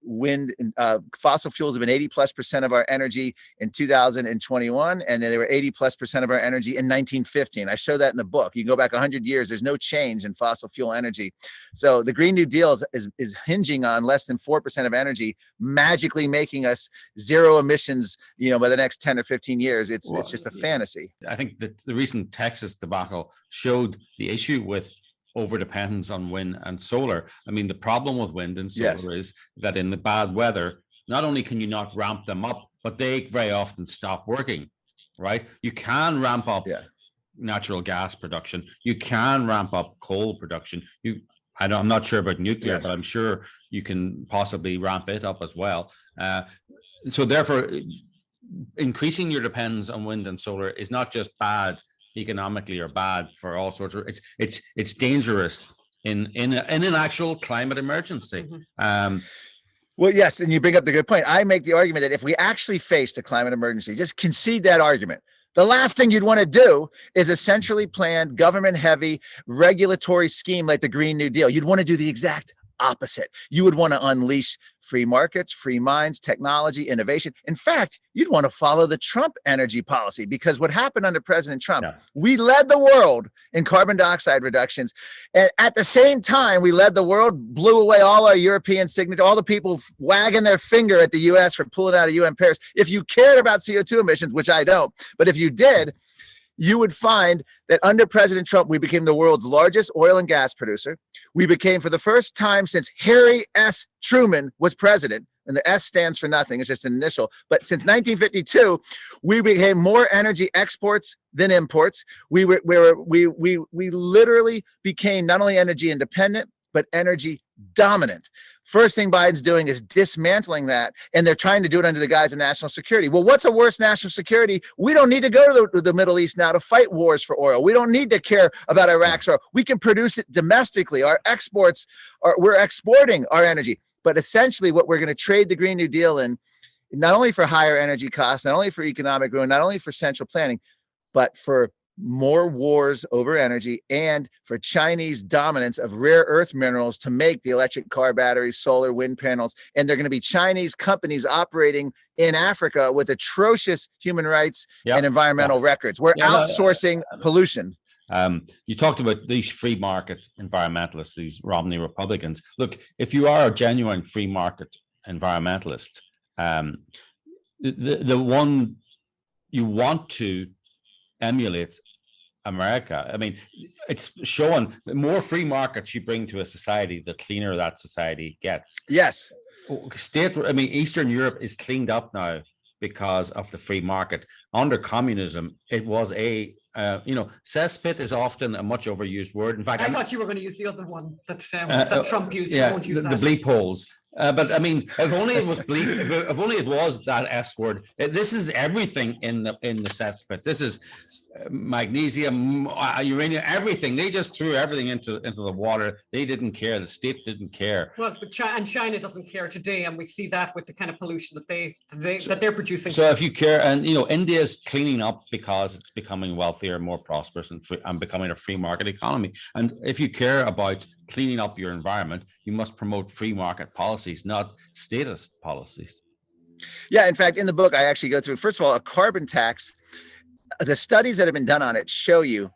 Wind and fossil fuels have been 80+% of our energy in 2021, and they were 80+% of our energy in 1950. And I show that in the book. You can go back 100 years. There's no change in fossil fuel energy. So the Green New Deal is hinging on less than 4% of energy, magically making us zero emissions. By the next 10 or 15 years, it's just a fantasy. I think that the recent Texas debacle showed the issue with over dependence on wind and solar. I mean, the problem with wind and solar is that in the bad weather, not only can you not ramp them up, but they very often stop working, right? You can ramp up natural gas production. You can ramp up coal production. I'm not sure about nuclear, but I'm sure you can possibly ramp it up as well. So therefore, increasing your dependence on wind and solar is not just bad economically or bad for all sorts of, it's dangerous in an actual climate emergency. Well, yes, and you bring up the good point. I make the argument that if we actually faced a climate emergency, just concede that argument, the last thing you'd want to do is a centrally planned, government-heavy regulatory scheme like the Green New Deal. You'd want to do the exact opposite. You would want to unleash free markets, free minds, technology, innovation. In fact, you'd want to follow the Trump energy policy, because what happened under President Trump, we led the world in carbon dioxide reductions. And at the same time, we led the world, blew away all our European signatures, all the people wagging their finger at the US for pulling out of UN Paris. If you cared about CO2 emissions, which I don't, but if you did, you would find that under President Trump, we became the world's largest oil and gas producer. We became, for the first time since Harry S. Truman was president, and the S stands for nothing, it's just an initial, but since 1952, we became more energy exports than imports. We literally became not only energy independent, but energy dominant. First thing Biden's doing is dismantling that, and they're trying to do it under the guise of national security. Well, what's a worse national security? We don't need to go to the Middle East now to fight wars for oil. We don't need to care about Iraq's oil. We can produce it domestically. Our exports we're exporting our energy. But essentially what we're going to trade the Green New Deal in, not only for higher energy costs, not only for economic ruin, not only for central planning, but for more wars over energy and for Chinese dominance of rare earth minerals to make the electric car batteries, solar, wind panels. And they're going to be Chinese companies operating in Africa with atrocious human rights and environmental records. We're outsourcing pollution. You talked about these free market environmentalists, these Romney Republicans. Look, if you are a genuine free market environmentalist, the one you want to emulate America. I mean, it's showing the more free markets you bring to a society, the cleaner that society gets. Yes. Eastern Europe is cleaned up now because of the free market. Under communism, it was a cesspit is often a much overused word. In fact, I thought you were going to use the other one that Trump used. Yeah, won't use the bleep holes. But I mean, if only it was bleep, if only it was that S word. This is everything in the cesspit. This is magnesium, uranium, everything. They just threw everything into the water. They didn't care. The state didn't care. Well, but China doesn't care today, and we see that with the kind of pollution that they're producing. So if you care, and India is cleaning up because it's becoming wealthier, more prosperous, and becoming a free market economy. And if you care about cleaning up your environment, you must promote free market policies, not statist policies. Yeah, in fact, in the book, I actually go through, first of all, a carbon tax. The studies that have been done on it show you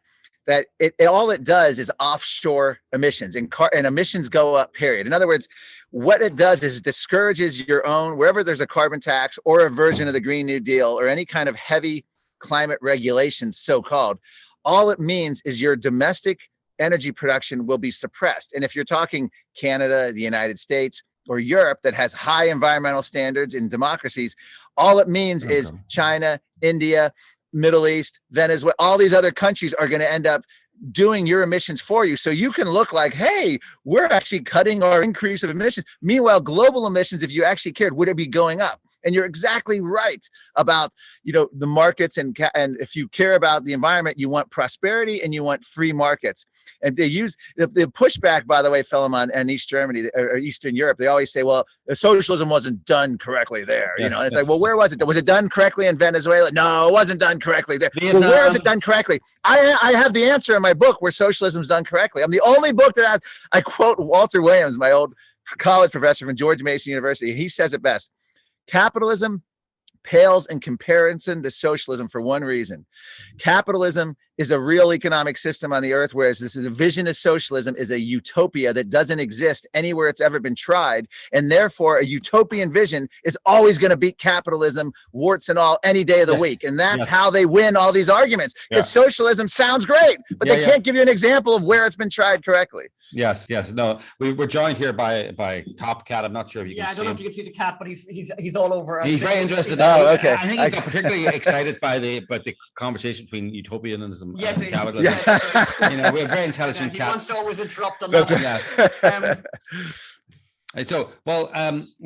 that all it does is offshore emissions, and emissions go up, period. In other words, what it does is discourages your own, wherever there's a carbon tax or a version of the Green New Deal or any kind of heavy climate regulations, so-called, all it means is your domestic energy production will be suppressed. And if you're talking Canada, the United States, or Europe that has high environmental standards in democracies, all it means is China, India, Middle East, Venezuela, all these other countries are going to end up doing your emissions for you. So you can look like, hey, we're actually cutting our increase of emissions. Meanwhile, global emissions, if you actually cared, would it be going up? And you're exactly right about, the markets, and if you care about the environment, you want prosperity and you want free markets. And they use the pushback, by the way, Philemon, and East Germany or Eastern Europe. They always say, well, socialism wasn't done correctly there. It's like, well, where was it? Was it done correctly in Venezuela? No, it wasn't done correctly there. Vietnam. Well, where is it done correctly? I have the answer in my book where socialism's done correctly. I'm the only book that I quote Walter Williams, my old college professor from George Mason University. He says it best. Capitalism pales in comparison to socialism for one reason. Capitalism is a real economic system on the earth, whereas this is a vision of socialism is a utopia that doesn't exist anywhere it's ever been tried. And therefore a utopian vision is always going to beat capitalism, warts and all, any day of the week. And that's how they win all these arguments, because socialism sounds great, but they can't give you an example of where it's been tried correctly. Yes. No, we're joined here by Top Cat. I'm not sure if you can see I don't know if you can see the cat, but he's all over. He's very interested. Oh, okay. I think he got particularly excited by the conversation between utopianism and capitalism. You know, we're very intelligent cats. He wants to always interrupt on that. So, well,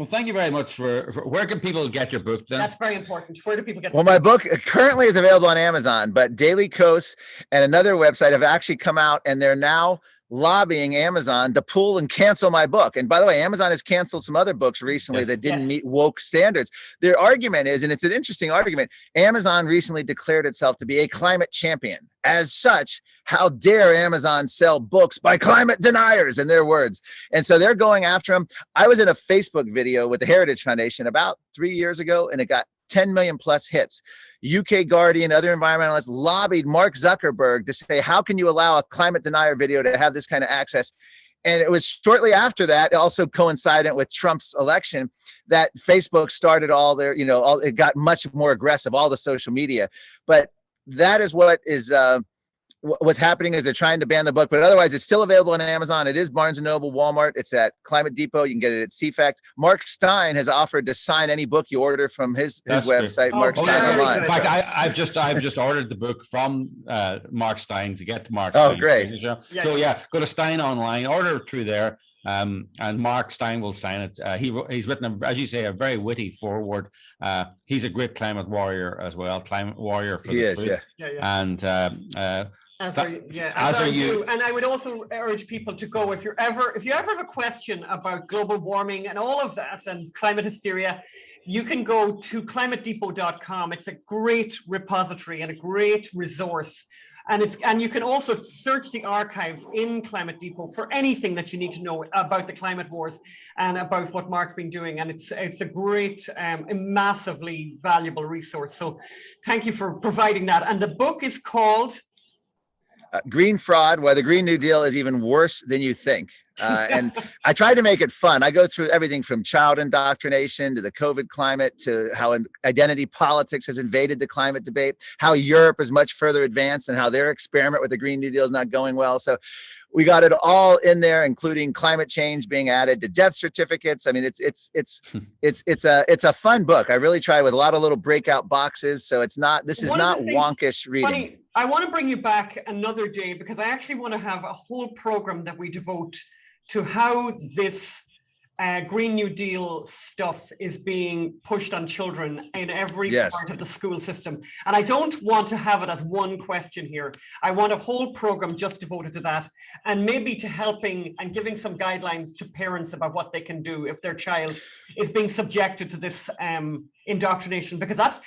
thank you very much for where can people get your book then? That's very important. Where do people get? Well, my book currently is available on Amazon, but Daily Kos and another website have actually come out, and they're now lobbying Amazon to pull and cancel my book. And by the way, Amazon has canceled some other books recently that didn't meet woke standards. Their argument is, and it's an interesting argument, Amazon recently declared itself to be a climate champion. As such, how dare Amazon sell books by climate deniers, in their words. And so they're going after them. I was in a Facebook video with the Heritage Foundation about 3 years ago, and it got 10 million plus hits. UK Guardian, other environmentalists lobbied Mark Zuckerberg to say, how can you allow a climate denier video to have this kind of access? And it was shortly after that, also coincident with Trump's election, that Facebook started all their, it got much more aggressive, all the social media. But that is what is what's happening, is they're trying to ban the book, but otherwise it's still available on Amazon. It is Barnes & Noble, Walmart. It's at Climate Depot. You can get it at CFACT. Mark Stein has offered to sign any book you order from his website, Mark Stein Online. In fact, I've just ordered the book from Mark Stein to get to Mark Stein. Oh, great. So go to Stein Online, order it through there. And Mark Stein will sign it. He's written, as you say, a very witty foreword. He's a great climate warrior as well, climate warrior for the truth. And as are you. And I would also urge people to go, if you ever have a question about global warming and all of that and climate hysteria, you can go to climatedepot.com. It's a great repository and a great resource. And you can also search the archives in Climate Depot for anything that you need to know about the climate wars and about what Mark's been doing. And it's a great, massively valuable resource. So thank you for providing that. And the book is called Green Fraud, Why the Green New Deal is Even Worse Than You Think. And I tried to make it fun. I go through everything from child indoctrination to the COVID climate to how identity politics has invaded the climate debate, how Europe is much further advanced and how their experiment with the Green New Deal is not going well. So we got it all in there, including climate change being added to death certificates. I mean, it's a fun book. I really try with a lot of little breakout boxes. So this is not wonkish reading. Funny, I want to bring you back another day, because I actually want to have a whole program that we devote to how this Green New Deal stuff is being pushed on children in every part of the school system. And I don't want to have it as one question here. I want a whole program just devoted to that, and maybe to helping and giving some guidelines to parents about what they can do if their child is being subjected to this indoctrination, because that's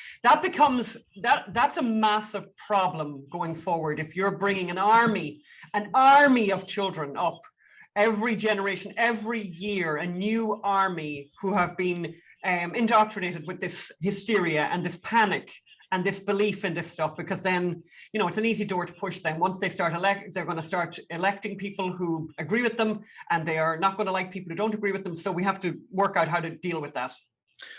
a massive problem going forward. If you're bringing an army of children up, every generation, every year, a new army who have been indoctrinated with this hysteria and this panic and this belief in this stuff, because then, it's an easy door to push them. Once they start they're going to start electing people who agree with them, and they are not going to like people who don't agree with them. So we have to work out how to deal with that.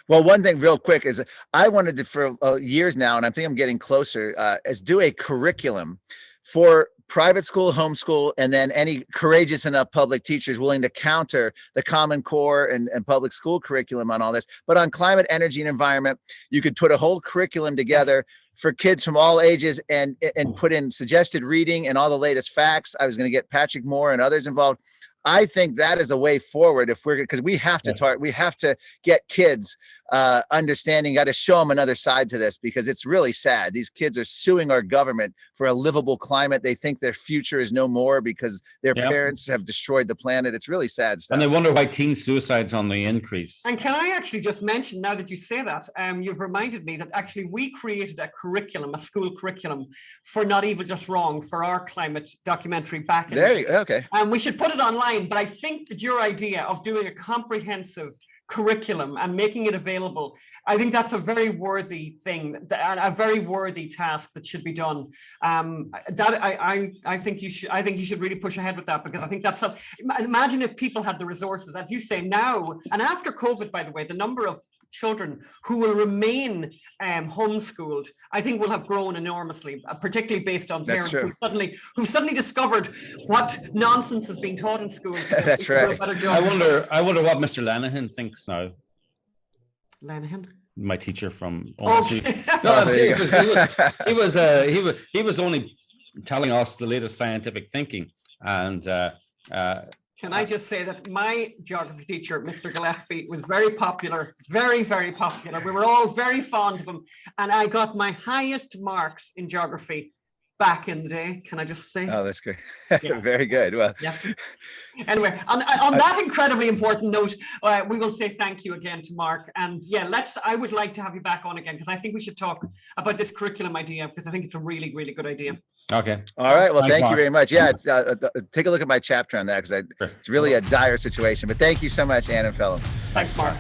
Well, one thing real quick is I wanted to, for years now, and I think I'm getting closer, is do a curriculum for private school, homeschool, and then any courageous enough public teachers willing to counter the Common Core and public school curriculum on all this. But on climate, energy, and environment, you could put a whole curriculum together for kids from all ages and put in suggested reading and all the latest facts. I was going to get Patrick Moore and others involved. I think that is a way forward because we have to get kids understanding, got to show them another side to this, because it's really sad. These kids are suing our government for a livable climate. They think their future is no more because their parents have destroyed the planet. It's really sad stuff. And they wonder why teen suicide's on the increase. And can I actually just mention, now that you say that, you've reminded me that actually we created a school curriculum for Not Evil Just Wrong, for our climate documentary back in there. Okay. And we should put it online. But I think that your idea of doing a comprehensive curriculum and making it available, I think that's a very worthy thing, and a very worthy task that should be done. I think you should really push ahead with that, because I think that's imagine if people had the resources, as you say, now and after COVID, by the way, the number of children who will remain homeschooled, I think will have grown enormously, particularly based on parents who suddenly discovered what nonsense is being taught in schools. That's right. I wonder what Mr. Lenihan thinks now. Lenihan? My teacher from Okay. No, I'm serious. He was only telling us the latest scientific thinking, and can I just say that my geography teacher, Mr. Gillespie, was very popular, very, very popular. We were all very fond of him, and I got my highest marks in geography back in the day. Can I just say? Oh, that's great. Yeah. Very good. Well, yeah. Anyway, on that incredibly important note, we will say thank you again to Mark. And yeah, I would like to have you back on again, because I think we should talk about this curriculum idea, because I think it's a really, really good idea. Okay. All right. Well, Thanks, thank Mark. you very much. Yeah, take a look at my chapter on that, because it's really a dire situation. But thank you so much, Ann and Phelim. Thanks, Mark.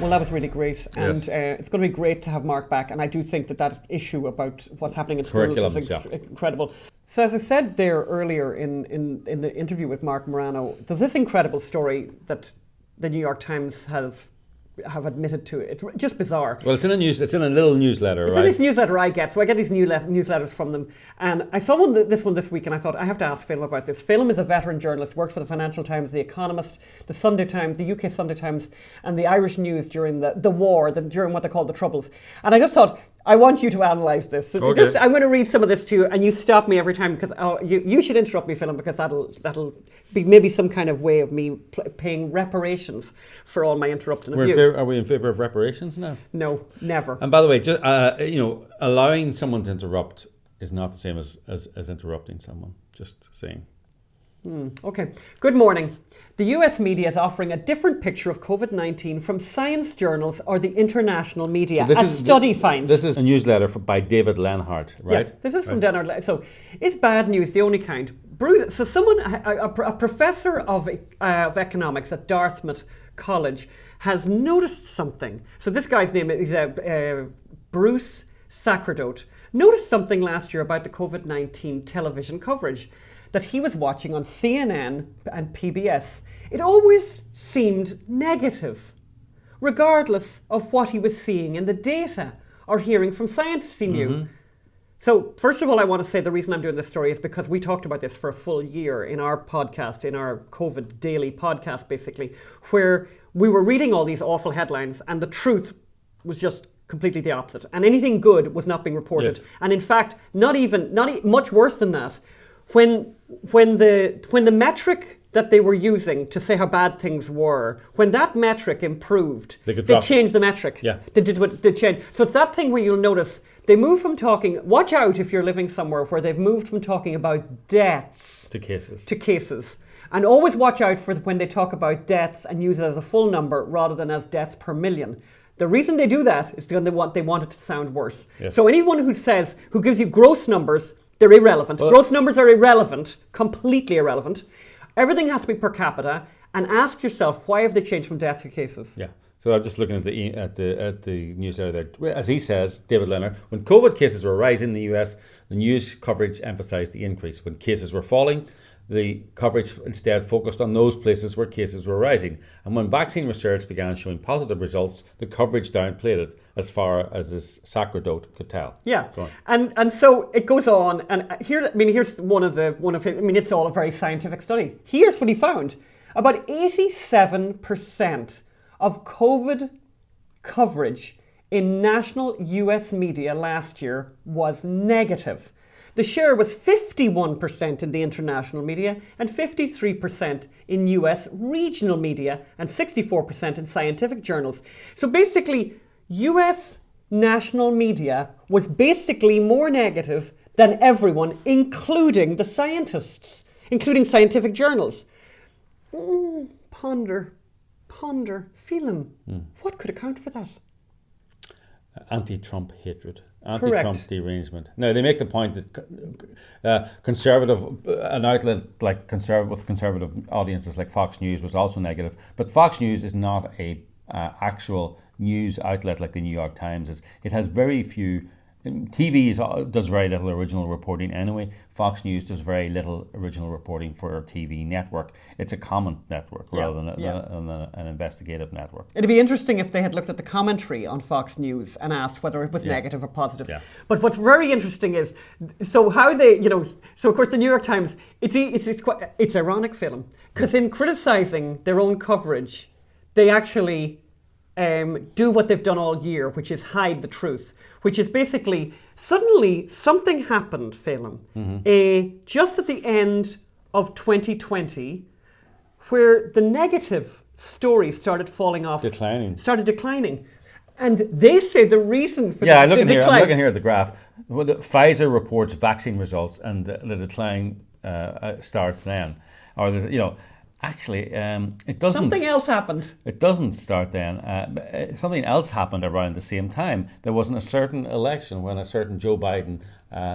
Well, that was really great, and Yes. it's going to be great to have Mark back. And I do think that issue about what's happening in schools is incredible. So, as I said there earlier in the interview with Marc Morano, there's this incredible story that the New York Times have admitted to. It's just bizarre. Well, it's in a little newsletter, It's right? in this newsletter I get, so I get these newsletters from them, and I saw this one this week, and I thought I have to ask Phelim about this. Phelim is a veteran journalist, worked for the Financial Times, the Economist, the Sunday Times, the UK Sunday Times, and the Irish News during the war, during what they called the Troubles. And I just thought, I want you to analyse this. So Okay. I'm going to read some of this to you, and you stop me every time, because you should interrupt me, Phelim, because that'll be maybe some kind of way of me paying reparations for all my interrupting of you. Are we in favour of reparations now? No, never. And by the way, just, allowing someone to interrupt is not the same as interrupting someone. Just saying. Okay. Good morning. The US media is offering a different picture of COVID-19 from science journals or the international media. So a study finds. This is a newsletter by David Lenhart, right? Yeah, this is from Denard. So, is bad news the only kind? So, a professor of economics at Dartmouth College has noticed something. So, this guy's name is Bruce Sacerdote. Noticed something last year about the COVID-19 television coverage that he was watching on CNN and PBS. It always seemed negative, regardless of what he was seeing in the data or hearing from scientists he knew. So, first of all, I want to say the reason I'm doing this story is because we talked about this for a full year in our podcast, in our COVID daily podcast, basically, where we were reading all these awful headlines and the truth was just completely the opposite. And anything good was not being reported. Yes. And in fact, not much worse than that. When the metric that they were using to say how bad things were, when that metric improved, they changed the metric. Yeah. They change. So it's that thing where you'll notice they move from talking, watch out if you're living somewhere where they've moved from talking about deaths To cases. And always watch out for when they talk about deaths and use it as a full number rather than as deaths per million. The reason they do that is because they want it to sound worse. Yes. So anyone who gives you gross numbers, they're irrelevant. Well, gross numbers are irrelevant, completely irrelevant. Everything has to be per capita, and ask yourself, why have they changed from death to cases? Yeah. So I'm just looking at the newsletter there. As he says, David Leonard, when COVID cases were rising in the US, the news coverage emphasised the increase. When cases were falling, the coverage instead focused on those places where cases were rising. And when vaccine research began showing positive results, the coverage downplayed it as far as this Sacerdote could tell. Yeah, and so it goes on. And here's one of it's all a very scientific study. Here's what he found: about 87% of COVID coverage in national US media last year was negative. The share was 51% in the international media and 53% in US regional media and 64% in scientific journals. So basically, US national media was basically more negative than everyone, including the scientists, including scientific journals. Ponder, Phelim. What could account for that? anti-Trump hatred, anti-Trump derangement. Now they make the point that an outlet like with conservative audiences like Fox News was also negative, but Fox News is not a actual news outlet like the New York Times is. It has very few. TV does very little original reporting anyway. Fox News does very little original reporting for a TV network. It's a comment network rather than an investigative network. It'd be interesting if they had looked at the commentary on Fox News and asked whether it was negative or positive. Yeah. But what's very interesting is, so how they, so of course the New York Times, it's ironic, Phelim, because in criticising their own coverage, they actually do what they've done all year, which is hide the truth. Which is basically, suddenly something happened, Phelim, just at the end of 2020, where the negative stories started falling off. Started declining. And they say the reason for I'm looking here at the graph. Well, Pfizer reports vaccine results and the decline starts then. Or, actually, it doesn't. Something else happened. It doesn't start then. Something else happened around the same time. There was a certain election when a certain Joe Biden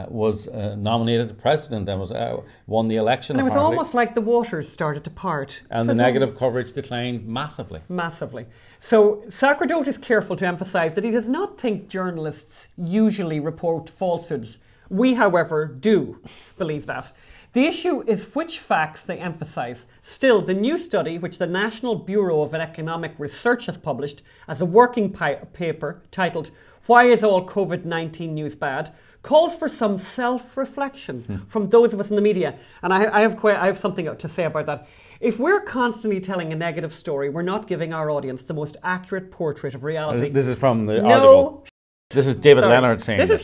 was nominated president and won the election. And it was almost like the waters started to part. And the negative coverage declined massively. Massively. So Sacerdot is careful to emphasise that he does not think journalists usually report falsehoods. We, however, do believe that. The issue is which facts they emphasise. Still, the new study, which the National Bureau of Economic Research has published as a working paper titled "Why is all COVID-19 News Bad?" calls for some self-reflection from those of us in the media. And I have something to say about that. If we're constantly telling a negative story, we're not giving our audience the most accurate portrait of reality. This is from the article. This is David Leonard saying this.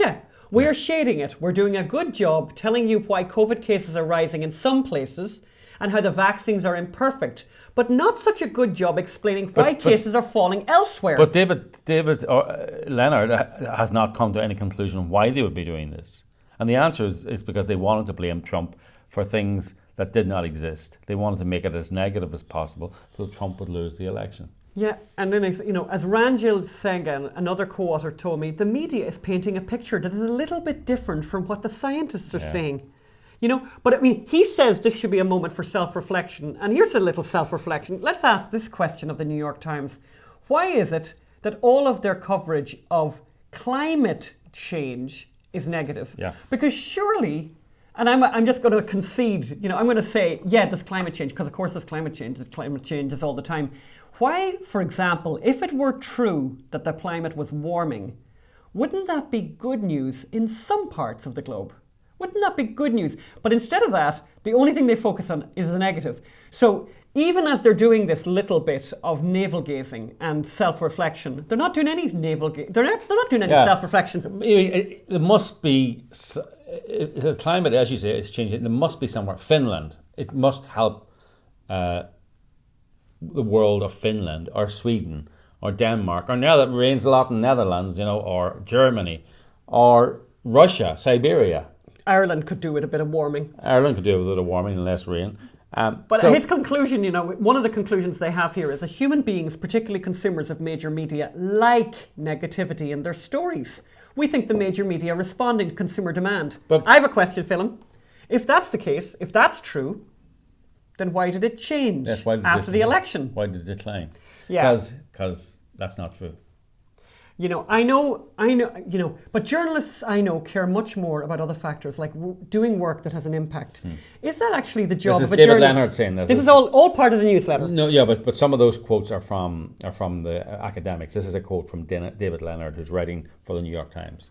We are shading it. We're doing a good job telling you why COVID cases are rising in some places and how the vaccines are imperfect, but not such a good job explaining why cases are falling elsewhere. But David Leonard has not come to any conclusion why they would be doing this. And the answer is because they wanted to blame Trump for things that did not exist. They wanted to make it as negative as possible so that Trump would lose the election. Yeah, and then, as Ranjil Sengan, another co-author, told me, the media is painting a picture that is a little bit different from what the scientists are saying. But I mean, he says this should be a moment for self-reflection. And here's a little self-reflection. Let's ask this question of the New York Times. Why is it that all of their coverage of climate change is negative? Yeah. Because surely, and I'm just going to concede, I'm going to say, there's climate change, because of course there's climate change. There's climate changes all the time. Why, for example, if it were true that the climate was warming, wouldn't that be good news in some parts of the globe? Wouldn't that be good news? But instead of that, the only thing they focus on is the negative. So even as they're doing this little bit of navel gazing and self-reflection, they're not doing any they're not doing any self-reflection. There must be, the climate, as you say, is changing. There must be somewhere. Finland. It must help the world of Finland or Sweden or Denmark, or now that rains a lot in Netherlands, or Germany or Russia, Siberia. Ireland could do with a bit of warming. Ireland could do with a bit of warming and less rain. But his conclusion, one of the conclusions they have here is that human beings, particularly consumers of major media, like negativity in their stories. We think the major media are responding to consumer demand. But I have a question, Phelim. If that's the case, if that's true, then why did it change after the election? Why did it decline? Yeah. Because that's not true. I know, but journalists I know care much more about other factors, like doing work that has an impact. Is that actually the job of a journalist? This is David Leonard saying this. This is all part of the newsletter. No, yeah, but some of those quotes are from the academics. This is a quote from David Leonard, who's writing for the New York Times.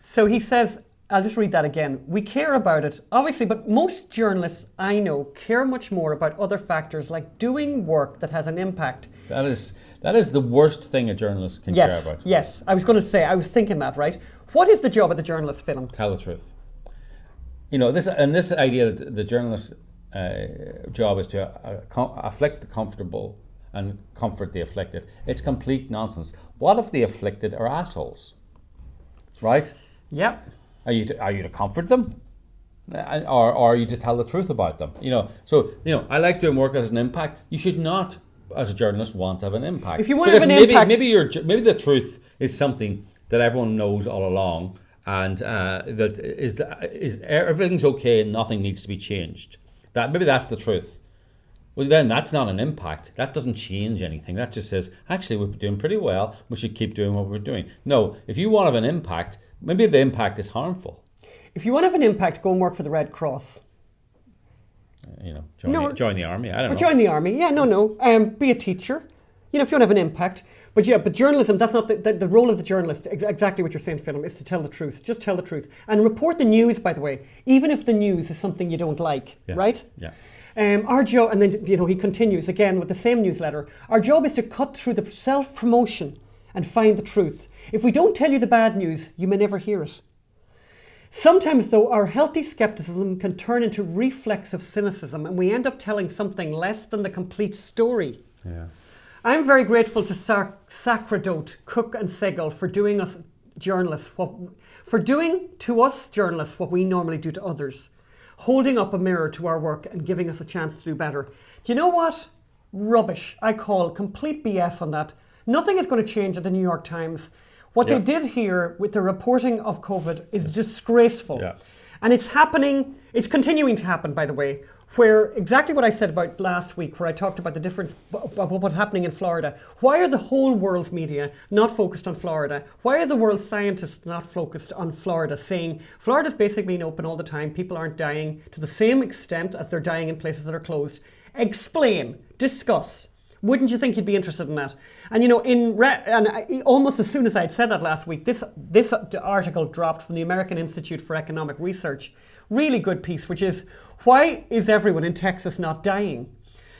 So he says, I'll just read that again. We care about it, obviously, but most journalists I know care much more about other factors, like doing work that has an impact. That is the worst thing a journalist can care about. Yes, I was thinking that, right? What is the job of the journalist, Phelim? Tell the truth. This idea that the journalist's job is to afflict the comfortable and comfort the afflicted. It's complete nonsense. What if the afflicted are assholes? Right? Yep. Are you to comfort them, or are you to tell the truth about them? So I like doing work that has an impact. You should not, as a journalist, want to have an impact. If you want to have an impact, maybe the truth is something that everyone knows all along, and that is everything's okay and nothing needs to be changed. Maybe that's the truth. Well, then that's not an impact. That doesn't change anything. That just says, actually, we're doing pretty well. We should keep doing what we're doing. No, if you want to have an impact, maybe the impact is harmful. If you want to have an impact, go and work for the Red Cross. Join the army. I don't know. Join the army. Yeah, no. Be a teacher. If you want to have an impact. But journalism, that's not the role of the journalist. Exactly what you're saying, Phil, is to tell the truth. Just tell the truth. And report the news, by the way, even if the news is something you don't like, right? Yeah. Our job, and then he continues again with the same newsletter, our job is to cut through the self-promotion and find the truth. If we don't tell you the bad news, you may never hear it. Sometimes, though, our healthy skepticism can turn into reflexive cynicism, and we end up telling something less than the complete story. Yeah. I'm very grateful to Sacerdote, Cook and Segal for doing to us journalists what we normally do to others, holding up a mirror to our work and giving us a chance to do better. Do you know what? Rubbish. I call complete BS on that. Nothing is going to change at the New York Times. What they did here with the reporting of COVID is disgraceful. Yeah. And it's happening, it's continuing to happen, by the way, where exactly what I said about last week, where I talked about the difference of what's happening in Florida. Why are the whole world's media not focused on Florida? Why are the world's scientists not focused on Florida, saying Florida's basically open all the time, people aren't dying to the same extent as they're dying in places that are closed? Explain, discuss. Wouldn't you think you'd be interested in that? And almost as soon as I'd said that last week, this article dropped from the American Institute for Economic Research. Really good piece, which is, why is everyone in Texas not dying?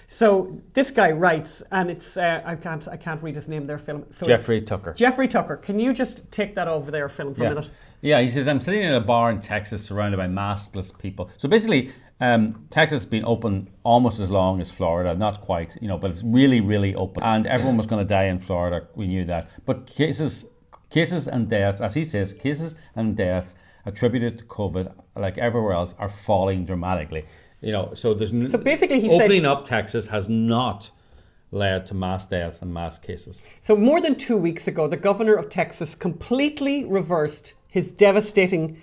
So this guy writes, and it's I can't read his name there, Phil. So Jeffrey Tucker. Jeffrey Tucker. Can you just take that over there, Phil, for a minute? Yeah, he says, I'm sitting in a bar in Texas surrounded by maskless people. So basically, Texas has been open almost as long as Florida, not quite, but it's really, really open. And everyone was going to die in Florida. We knew that. But cases and deaths, as he says, cases and deaths attributed to COVID, like everywhere else, are falling dramatically. So basically he opening up Texas has not led to mass deaths and mass cases. So more than 2 weeks ago, the governor of Texas completely reversed his devastating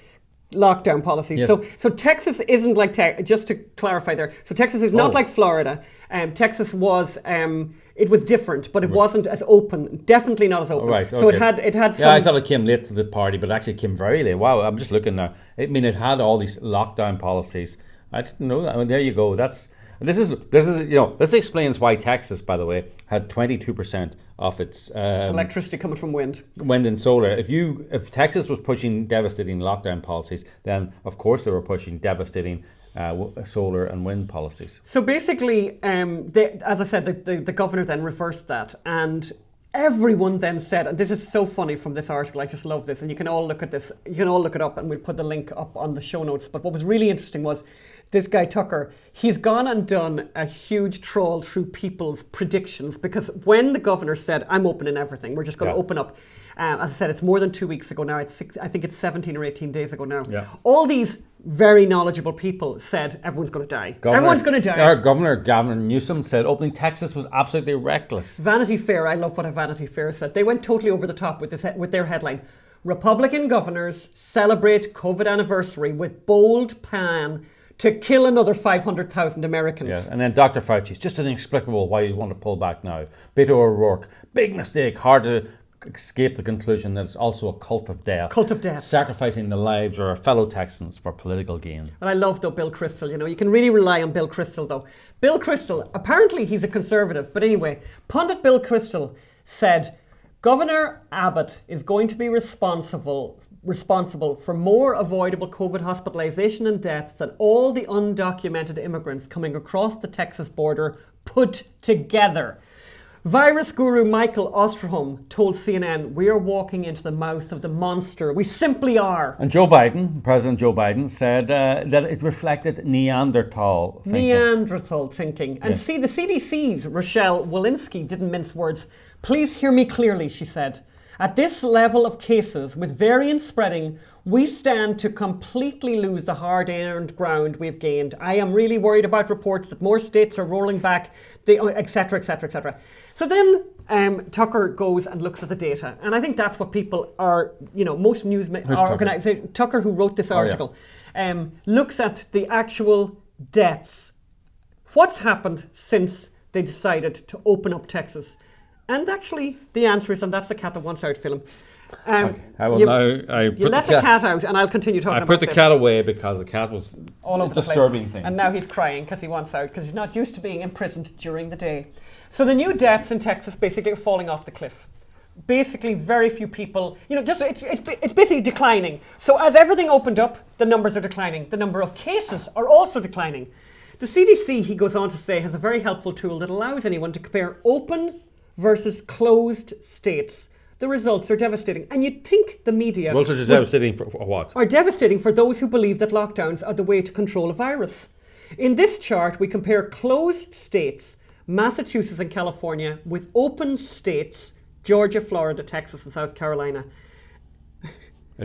lockdown policy. Yes. So Texas isn't like, just to clarify there, so Texas is not like Florida. Texas was, it was different, but it wasn't as open, definitely not as open. Right, okay. So it had some... Yeah, I thought it came late to the party, but it actually came very late. Wow, I'm just looking now. It had all these lockdown policies. I didn't know that. There you go. This explains why Texas, by the way, had 22% of its electricity coming from wind and solar. If Texas was pushing devastating lockdown policies, then of course they were pushing devastating solar and wind policies. So basically, as I said, the governor then reversed that, and everyone then said, and this is so funny from this article, I just love this, and you can all look at this, you can all look it up, and we'll put the link up on the show notes. But what was really interesting was this guy Tucker, he's gone and done a huge trawl through people's predictions, because when the governor said, I'm opening everything, we're just going to open up, as I said, it's more than 2 weeks ago now, I think it's 17 or 18 days ago now. Yeah. All these very knowledgeable people said everyone's going to die. Everyone's going to die. Our Governor Gavin Newsom said opening Texas was absolutely reckless. Vanity Fair, I love what a Vanity Fair said. They went totally over the top with their headline. Republican governors celebrate COVID anniversary with bold plan to kill another 500,000 Americans. Yeah, and then Dr. Fauci's just inexplicable why you want to pull back now. Beto O'Rourke, big mistake, hard to escape the conclusion that it's also a cult of death. Cult of death. Sacrificing the lives of our fellow Texans for political gain. And I love, though, Bill Kristol. You can really rely on Bill Kristol, though. Bill Kristol, apparently he's a conservative, but anyway, pundit Bill Kristol said, Governor Abbott is going to be responsible for more avoidable COVID hospitalization and deaths than all the undocumented immigrants coming across the Texas border put together. Virus guru Michael Osterholm told CNN, we are walking into the mouth of the monster. We simply are. And President Joe Biden, said that it reflected Neanderthal thinking. And see, the CDC's Rochelle Walensky didn't mince words. Please hear me clearly, she said. At this level of cases, with variant spreading, we stand to completely lose the hard-earned ground we've gained. I am really worried about reports that more states are rolling back, etc., etc., etc. So then Tucker goes and looks at the data. And I think that's what people are, most news organizations, Tucker, who wrote this article, looks at the actual deaths. What's happened since they decided to open up Texas? And actually, the answer is, and that's the cat that wants out, Philip. You let the cat out, and I'll continue talking about this. I put the cat away because the cat was all over disturbing the place. things. And now he's crying because he wants out, because he's not used to being imprisoned during the day. So the new deaths in Texas basically are falling off the cliff. Basically, very few people, it's basically declining. So as everything opened up, the numbers are declining. The number of cases are also declining. The CDC, he goes on to say, has a very helpful tool that allows anyone to compare open versus closed states. The results are devastating. And you'd think the media... Results are devastating for what? Are devastating for those who believe that lockdowns are the way to control a virus. In this chart, we compare closed states, Massachusetts and California, with open states, Georgia, Florida, Texas, and South Carolina.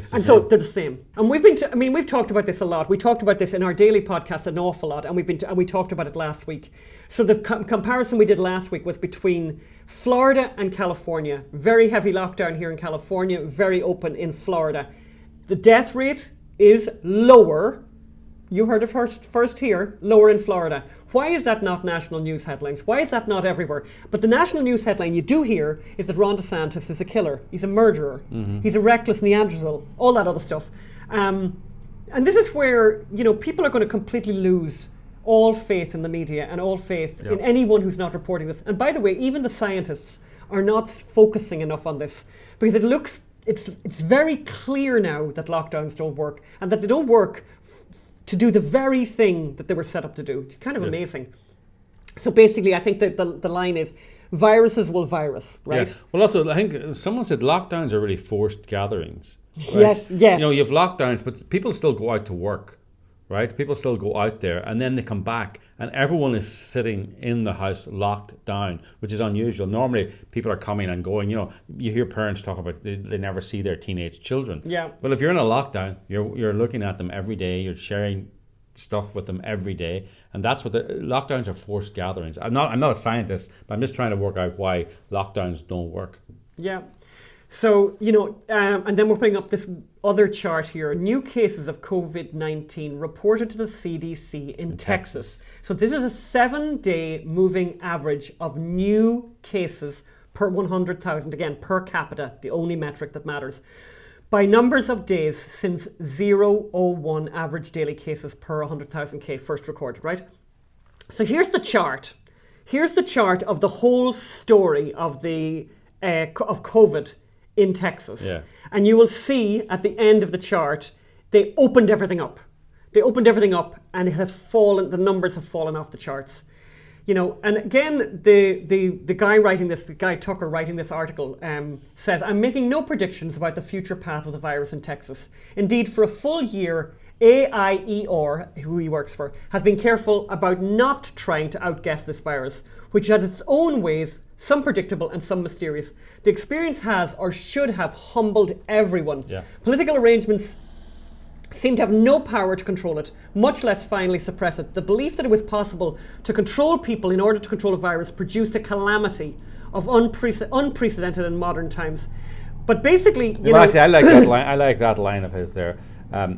So they're the same. And we've talked about this a lot. We talked about this in our daily podcast an awful lot, and we talked about it last week. So the comparison we did last week was between Florida and California. Very heavy lockdown here in California, very open in Florida. The death rate is lower. You heard it first here, lower in Florida. Why is that not national news headlines? Why is that not everywhere? But the national news headline you do hear is that Ron DeSantis is a killer. He's a murderer. Mm-hmm. He's a reckless Neanderthal. All that other stuff. And this is where, people are going to completely lose all faith in the media and all faith in anyone who's not reporting this. And by the way, even the scientists are not focusing enough on this, because it's very clear now that lockdowns don't work, and that they don't work to do the very thing that they were set up to do. It's kind of amazing. So basically, I think that the line is, viruses will virus, right? Yeah. Well, also, I think someone said lockdowns are really forced gatherings. Right? Yes. You have lockdowns, but people still go out to work, right? People still go out there, and then they come back, and everyone is sitting in the house locked down, which is unusual. Normally, people are coming and going. You hear parents talk about they never see their teenage children. Yeah. But if you're in a lockdown, you're looking at them every day. You're sharing stuff with them every day, and that's what the lockdowns are, forced gatherings. I'm not a scientist, but I'm just trying to work out why lockdowns don't work. Yeah. So, and then we're putting up this other chart here. New cases of COVID-19 reported to the CDC in Texas. So this is a 7-day moving average of new cases per 100,000, again, per capita, the only metric that matters, by numbers of days since 0.01 average daily cases per 100,000 first recorded, right? So here's the chart. Here's the chart of the whole story of of COVID in Texas. Yeah. And you will see at the end of the chart, they opened everything up. And it has fallen, the numbers have fallen off the charts. And again, the guy writing this, the guy Tucker writing this article, says, I'm making no predictions about the future path of the virus in Texas. Indeed, for a full year, AIER, who he works for, has been careful about not trying to outguess this virus, which has its own ways, some predictable and some mysterious. The experience has, or should have, humbled everyone. Yeah. Political arrangements seem to have no power to control it, much less finally suppress it. The belief that it was possible to control people in order to control a virus produced a calamity of unprecedented in modern times. But basically, actually, I like that line. I like that line of his there. That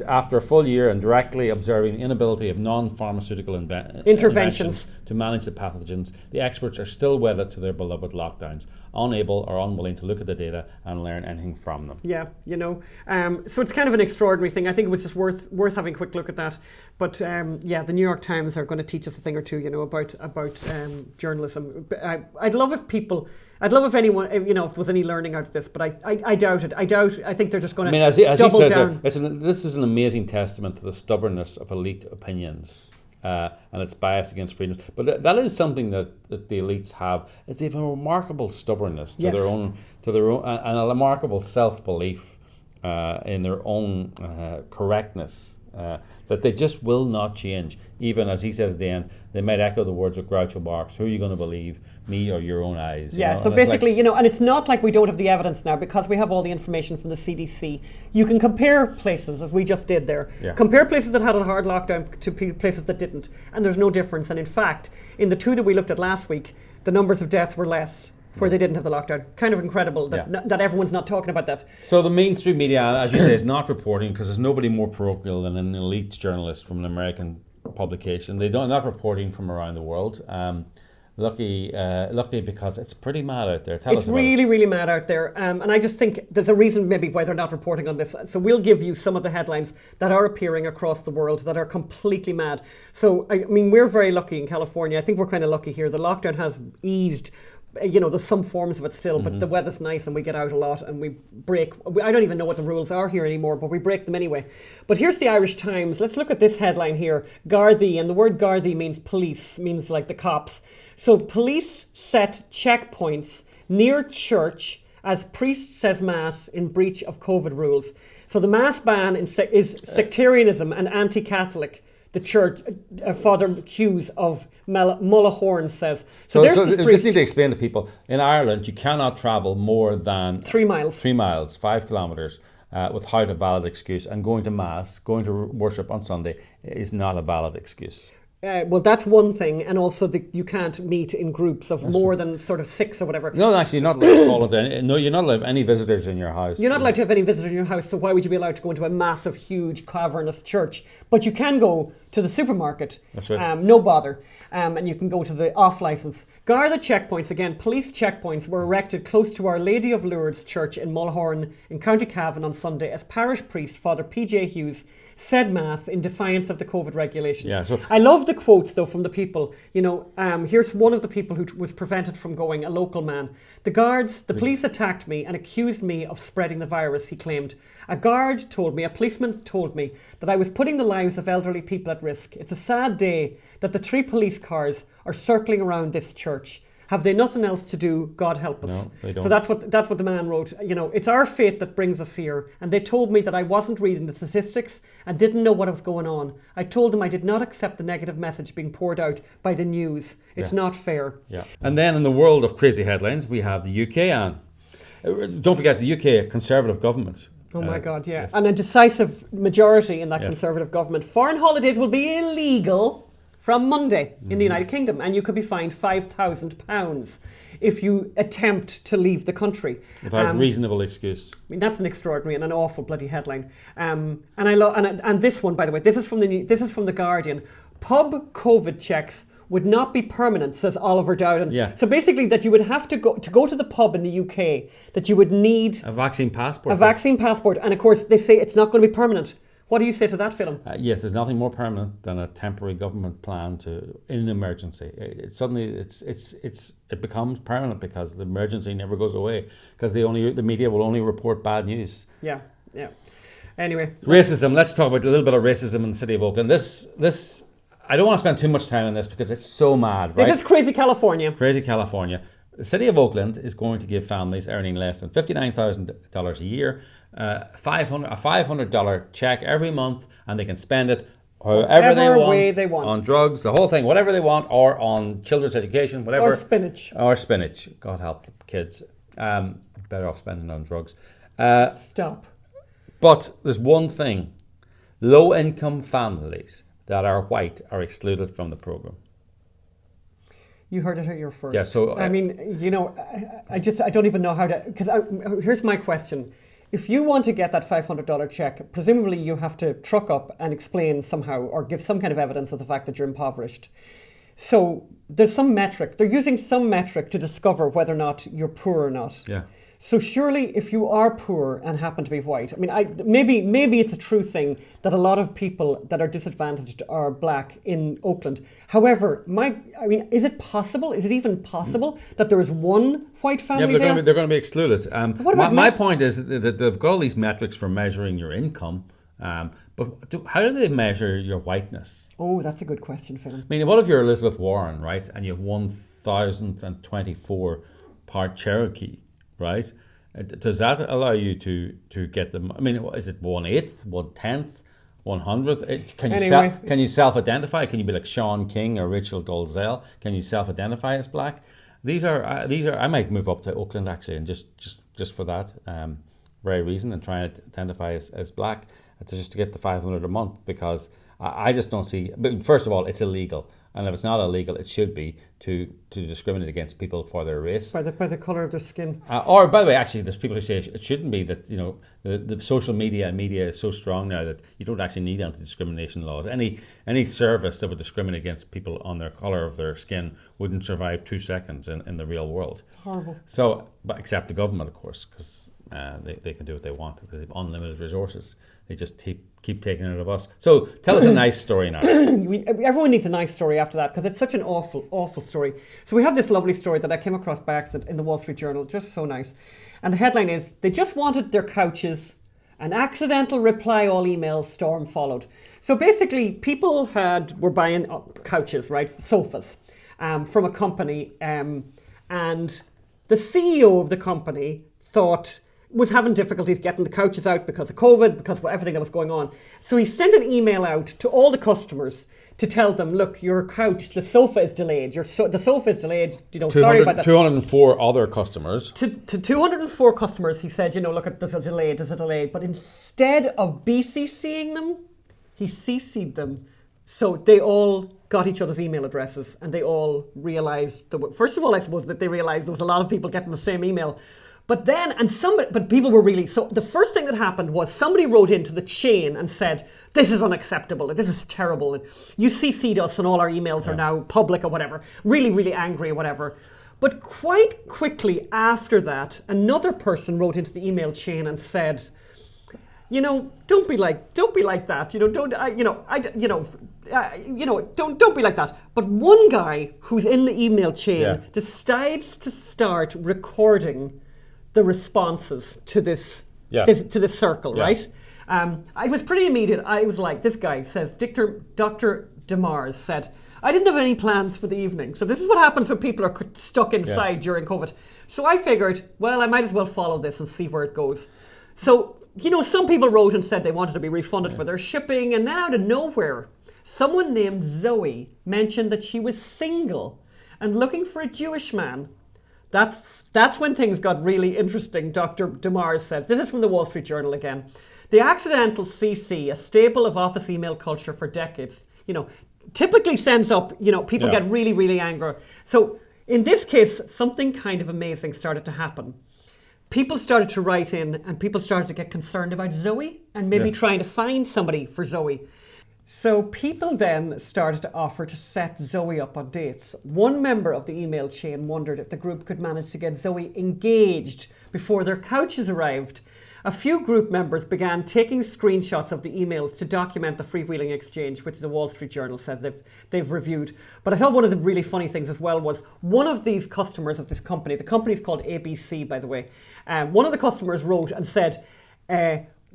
after a full year and directly observing the inability of non-pharmaceutical interventions to manage the pathogens, the experts are still wedded to their beloved lockdowns, unable or unwilling to look at the data and learn anything from them. Yeah, so it's kind of an extraordinary thing. I think it was just worth having a quick look at that. But the New York Times are going to teach us a thing or two, about journalism. I'd love if anyone, if there was any learning out of this, but I doubt it. I think they're just going to as he double says down. This is an amazing testament to the stubbornness of elite opinions and its bias against freedom. But that is something that the elites have. Is they have a remarkable stubbornness to their own, and a remarkable self-belief in their own correctness. That they just will not change. Even as he says at the end, they might echo the words of Groucho Marx, who are you going to believe, me or your own eyes? Yeah, so basically, and it's not like we don't have the evidence now, because we have all the information from the CDC. You can compare places, as we just did there. Yeah. Compare places that had a hard lockdown to places that didn't, and there's no difference. And in fact, in the two that we looked at last week, the numbers of deaths were less where they didn't have the lockdown. Kind of incredible that everyone's not talking about that. So the mainstream media, as you say, is not reporting because there's nobody more parochial than an elite journalist from an American publication. They're not reporting from around the world. Lucky because it's pretty mad out there. Tell us about it. It's really mad out there. And I just think there's a reason maybe why they're not reporting on this. So we'll give you some of the headlines that are appearing across the world that are completely mad. So, I mean, we're very lucky in California. I think we're kind of lucky here. The lockdown has eased. There's some forms of it still, but the weather's nice and we get out a lot and we break. I don't even know what the rules are here anymore, but we break them anyway. But here's the Irish Times. Let's look at this headline here. Gardaí, and the word Gardaí means police, means like the cops. So police set checkpoints near church as priest says mass in breach of COVID rules. So the mass ban is sectarianism and anti-Catholic. The church, Father Hughes of Mullahorn says. So just need to explain to people, in Ireland, you cannot travel more than 3 miles. 3 miles, 5 kilometres, without a valid excuse. And going to Mass, going to worship on Sunday is not a valid excuse. Well, that's one thing, and also you can't meet in groups of more than sort of 6 or whatever. No, actually, you're not allowed to you're not allowed to have any visitors in your house. You're not allowed to have any visitors in your house, so why would you be allowed to go into a massive, huge, cavernous church? But you can go to the supermarket. That's right. No bother. And you can go to the off-licence. Garda checkpoints, again, police checkpoints were erected close to Our Lady of Lourdes Church in Mullahorn in County Cavan on Sunday as parish priest Father P.J. Hughes said mass in defiance of the COVID regulations. Yeah, so I love the quotes though from the people. Here's one of the people who was prevented from going, a local man. The police attacked me and accused me of spreading the virus, he claimed. A policeman told me that I was putting the lives of elderly people at risk. It's a sad day that the 3 police cars are circling around this church. Have they nothing else to do? God help us. No, they don't. So that's what the man wrote. It's our fate that brings us here. And they told me that I wasn't reading the statistics and didn't know what was going on. I told them I did not accept the negative message being poured out by the news. It's not fair. Yeah. And then in the world of crazy headlines, we have the UK, Anne. Don't forget the UK, a Conservative government. Oh my God, yeah. Yes. And a decisive majority in that Conservative government. Foreign holidays will be illegal from Monday in the United Kingdom, and you could be fined £5,000 if you attempt to leave the country Without reasonable excuse. I mean, that's an extraordinary and an awful bloody headline. And this one, by the way, this is from the Guardian. Pub COVID checks would not be permanent, says Oliver Dowden. Yeah. So basically, that you would have to go to the pub in the UK, that you would need a vaccine passport. And of course, they say it's not going to be permanent. What do you say to that, Phelim? Yes, there's nothing more permanent than a temporary government plan in an emergency. It becomes permanent because the emergency never goes away because the media will only report bad news. Yeah. Anyway, racism. Let's talk about a little bit of racism in the city of Oakland. This I don't want to spend too much time on this because it's so mad. Right? This is crazy California. Crazy California. The city of Oakland is going to give families earning less than $59,000 a year a $500 check every month, and they can spend it however they want on drugs, the whole thing, whatever they want, or on children's education, whatever. Or spinach. God help kids. Better off spending on drugs. Stop. But there's one thing: low-income families that are white are excluded from the program. You heard it here first. Yeah, so I mean, I don't even know how to. Because here's my question: if you want to get that $500 check, presumably you have to truck up and explain somehow, or give some kind of evidence of the fact that you're impoverished. So there's some metric. They're using some metric to discover whether or not you're poor or not. Yeah. So surely, if you are poor and happen to be white, I mean, maybe it's a true thing that a lot of people that are disadvantaged are black in Oakland. However, is it possible? Is it even possible that there is one white family there? They're going to be excluded. My point is that they've got all these metrics for measuring your income, but how do they measure your whiteness? Oh, that's a good question, Phil. I mean, what if you're Elizabeth Warren, right, and you have 1,024 part Cherokee? Right? Does that allow you to get them? I mean, is it 1/8, 1/10, 100th? Can you self-identify? Can you be like Sean King or Rachel Dolezal? Can you self-identify as black? These are. I might move up to Oakland actually, and just for that very reason, and try and identify as black, just to get the $500 a month, because I just don't see. But first of all, it's illegal. and if it's not illegal, it should be to discriminate against people for their race. By the colour of their skin. Or, by the way, actually, there's people who say it shouldn't be, that, you know, the social media and media is so strong now that you don't actually need anti-discrimination laws. Any service that would discriminate against people on their colour of their skin wouldn't survive 2 seconds in the real world. Horrible. So, but except the government, of course, because they can do what they want. They have unlimited resources. They just keep taking it of us. So tell us a nice story now. Everyone needs a nice story after that, because it's such an awful, awful story. So we have this lovely story that I came across by accident in the Wall Street Journal, just so nice. And the headline is, "They just wanted their couches. An accidental reply all email storm followed." So basically, people were buying couches, right, sofas, from a company, and the CEO of the company was having difficulties getting the couches out because of COVID, because of everything that was going on. So he sent an email out to all the customers to tell them, look, your couch, the sofa is delayed. The sofa is delayed. You know, sorry about that. 204 other customers. To 204 customers, he said, you know, look, there's a delay. But instead of BCCing them, he CC'd them. So they all got each other's email addresses, and they all realised first of all, I suppose, that they realised there was a lot of people getting the same email. But then, but people were really, so the first thing that happened was somebody wrote into the chain and said, this is unacceptable, this is terrible, and you CC'd us and all our emails are now public or whatever, really, really angry or whatever. But quite quickly after that, another person wrote into the email chain and said, you know, don't be like that, you know, don't be like that. But one guy who's in the email chain decides to start recording the responses to this circle, right? It was pretty immediate. I was like, this guy says, Dr. DeMars said, I didn't have any plans for the evening. So this is what happens when people are stuck inside during COVID. So I figured, well, I might as well follow this and see where it goes. So, you know, some people wrote and said they wanted to be refunded for their shipping, and then out of nowhere, someone named Zoe mentioned that she was single and looking for a Jewish man. That's when things got really interesting, Dr. DeMars said. This is from the Wall Street Journal again. The accidental CC, a staple of office email culture for decades, you know, typically sends up, you know, people get really, really angry. So in this case, something kind of amazing started to happen. People started to write in, and people started to get concerned about Zoe and maybe trying to find somebody for Zoe. So people then started to offer to set Zoe up on dates. One member of the email chain wondered if the group could manage to get Zoe engaged before their couches arrived. A few group members began taking screenshots of the emails to document the freewheeling exchange, which the Wall Street Journal says they've reviewed. But I thought one of the really funny things as well was one of these customers of this company, the company is called ABC, by the way, one of the customers wrote and said,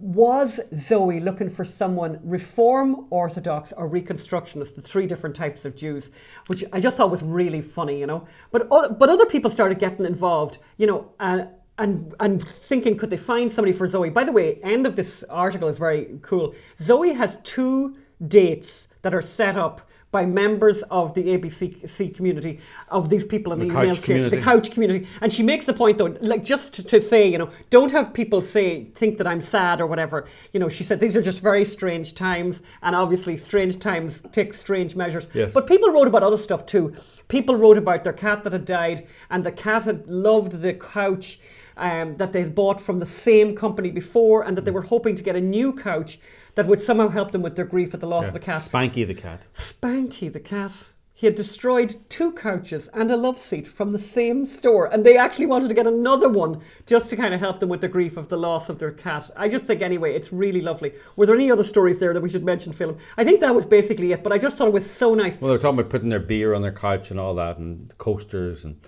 was Zoe looking for someone Reform, Orthodox, or Reconstructionist, the three different types of Jews, which I just thought was really funny, you know. But other people started getting involved, you know, and thinking, could they find somebody for Zoe? By the way, end of this article is very cool. Zoe has 2 dates that are set up by members of the ABC community, of these people in the email chain, the couch community. And she makes the point, though, like, just to say, you know, don't have people think that I'm sad or whatever. You know, she said these are just very strange times, and obviously strange times take strange measures. Yes. But people wrote about other stuff too. People wrote about their cat that had died, and the cat had loved the couch that they had bought from the same company before, and that they were hoping to get a new couch that would somehow help them with their grief at the loss of the cat. Spanky the cat. Spanky the cat. He had destroyed 2 couches and a love seat from the same store, and they actually wanted to get another one just to kind of help them with the grief of the loss of their cat. I just think, anyway, it's really lovely. Were there any other stories there that we should mention, Phil? I think that was basically it, but I just thought it was so nice. Well, they're talking about putting their beer on their couch and all that, and coasters and...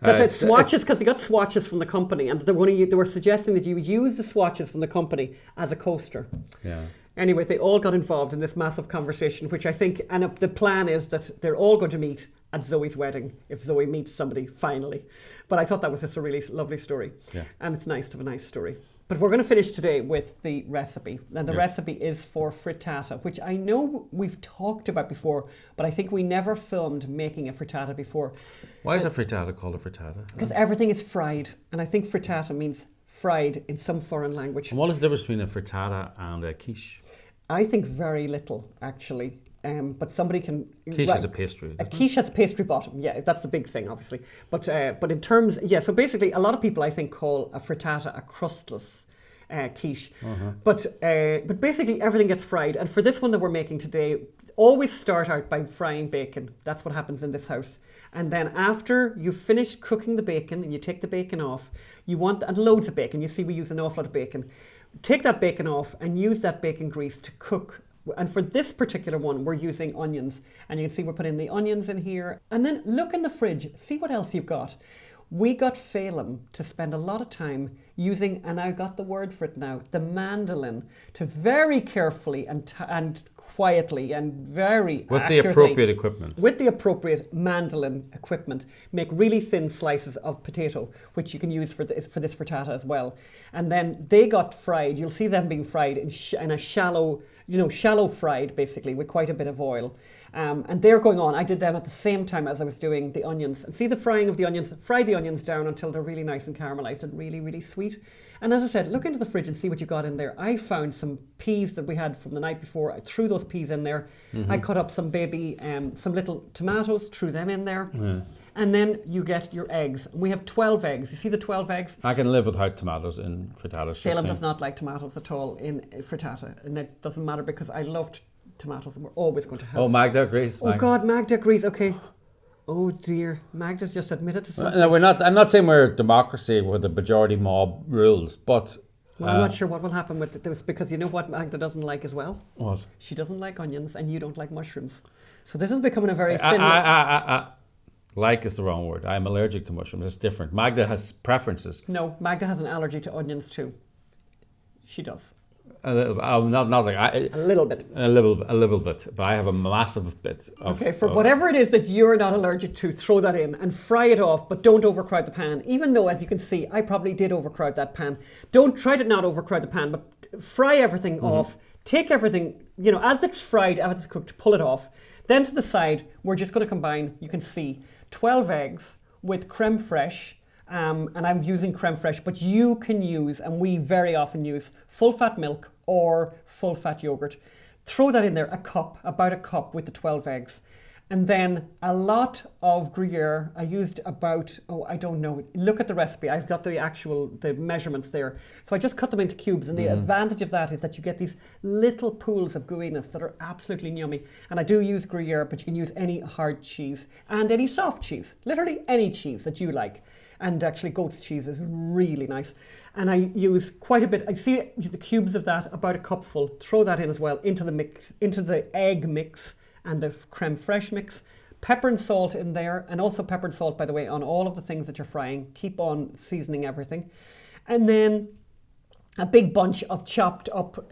But the swatches, because they got swatches from the company, and they were suggesting that you would use the swatches from the company as a coaster. Yeah. Anyway, they all got involved in this massive conversation, which I think, and the plan is that they're all going to meet at Zoe's wedding, if Zoe meets somebody finally. But I thought that was just a really lovely story. Yeah. And it's nice to have a nice story. But we're going to finish today with the recipe. And the recipe is for frittata, which I know we've talked about before, but I think we never filmed making a frittata before. Why is a frittata called a frittata? Because everything is fried. And I think frittata means fried in some foreign language. And what is the difference between a frittata and a quiche? I think very little, actually. but somebody can... Quiche is a pastry. A quiche has a pastry bottom, yeah, that's the big thing, obviously. But in terms, so basically, a lot of people, I think, call a frittata a crustless quiche. But basically, everything gets fried. And for this one that we're making today, always start out by frying bacon. That's what happens in this house. And then after you finish cooking the bacon and you take the bacon off, and loads of bacon. You see, we use an awful lot of bacon. Take that bacon off and use that bacon grease to cook. And for this particular one, we're using onions. And you can see we're putting the onions in here. And then look in the fridge, see what else you've got. We got Phelim to spend a lot of time using, and I got the word for it now, the mandolin, to very carefully and quietly and very with accurately, the appropriate equipment. With the appropriate mandolin equipment, make really thin slices of potato, which you can use for this frittata as well. And then they got fried. You'll see them being fried in a shallow fried, basically, with quite a bit of oil. And they're going on. I did them at the same time as I was doing the onions. And see the frying of the onions, fry the onions down until they're really nice and caramelized and really, really sweet. And as I said, look into the fridge and see what you got in there. I found some peas that we had from the night before. I threw those peas in there. I cut up some little tomatoes, threw them in there. And then you get your eggs. We have 12 eggs. You see the 12 eggs? I can live without tomatoes in frittatas. Phelim does not like tomatoes at all in frittata. And it doesn't matter because I loved tomatoes and we're always going to have... Oh, Magda agrees. Oh, God, Magda agrees. Okay. Oh, dear. Magda's just admitted to something. No, I'm not saying we're a democracy where the majority mob rules, but... Well, I'm not sure what will happen with this because you know what Magda doesn't like as well? What? She doesn't like onions and you don't like mushrooms. So this is becoming a very thin... Like is the wrong word. I'm allergic to mushrooms. It's different. Magda has preferences. No, Magda has an allergy to onions too. She does. A little, a little bit. A little bit. But I have a massive bit. Whatever it is that you're not allergic to, throw that in and fry it off, but don't overcrowd the pan. Even though, as you can see, I probably did overcrowd that pan. Don't try to not overcrowd the pan, but fry everything off. Take everything, as it's fried, as it's cooked, pull it off. Then to the side, we're just going to combine, you can see, 12 eggs with creme fraiche. And I'm using creme fraiche, but you can use, and we very often use, full-fat milk or full-fat yogurt. Throw that in there, about a cup with the 12 eggs. And then a lot of Gruyere. I used about, I don't know, look at the recipe. I've got the measurements there. So I just cut them into cubes. And the advantage of that is that you get these little pools of gooiness that are absolutely yummy. And I do use Gruyere, but you can use any hard cheese and any soft cheese. Literally any cheese that you like. And actually goat's cheese is really nice. And I use quite a bit. I see the cubes of that, about a cupful. Throw that in as well into the egg mix and the creme fraiche mix. Pepper and salt in there, and also pepper and salt, by the way, on all of the things that you're frying. Keep on seasoning everything. And then a big bunch of chopped up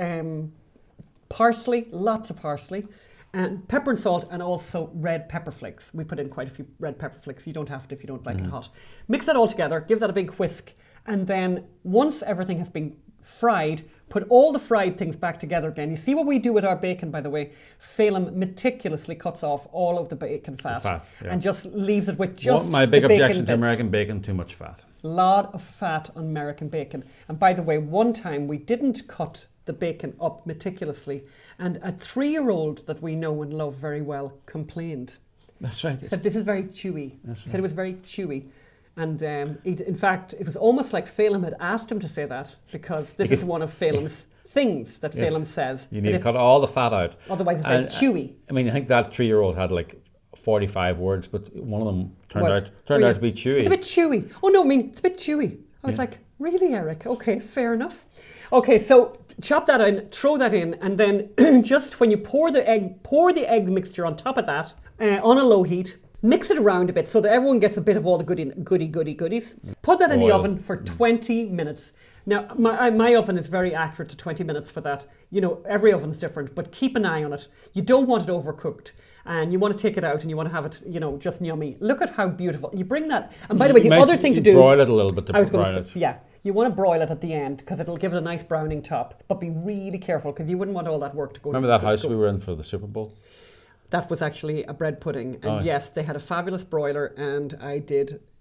parsley, lots of parsley. And pepper and salt, and also red pepper flakes. We put in quite a few red pepper flakes. You don't have to if you don't like it hot. Mix that all together, give that a big whisk. And then once everything has been fried, put all the fried things back together again. You see what we do with our bacon, by the way? Phelim meticulously cuts off all of the bacon fat, and just leaves it with just my big objection to bits. American bacon, too much fat. Lot of fat on American bacon. And by the way, one time we didn't cut the bacon up meticulously, and a 3-year-old that we know and love very well complained. That's right. Said this is very chewy. That's right. Said it was very chewy. And in fact, it was almost like Phelim had asked him to say that, because this is one of Phelim's things that Phelim says. You need to cut all the fat out. Otherwise it's very chewy. I mean, I think that 3-year-old had like 45 words, but one of them turned out to be chewy. It's a bit chewy. Oh no, it's a bit chewy. I was like, really, Eric? Okay, fair enough. Okay, so chop that in, throw that in, and then just when you pour the egg mixture on top of that on a low heat. Mix it around a bit so that everyone gets a bit of all the goodies. Put that in the oven for 20 minutes. Now, my oven is very accurate to 20 minutes for that. Every oven's different, but keep an eye on it. You don't want it overcooked. And you want to take it out and you want to have it, just yummy. Look at how beautiful. You bring that. And by the way, the other thing to do... Broil it a little bit Yeah. You want to broil it at the end because it'll give it a nice browning top. But be really careful because you wouldn't want all that work to go... Remember that house we were in for the Super Bowl? That was actually a bread pudding. And yes, they had a fabulous broiler, and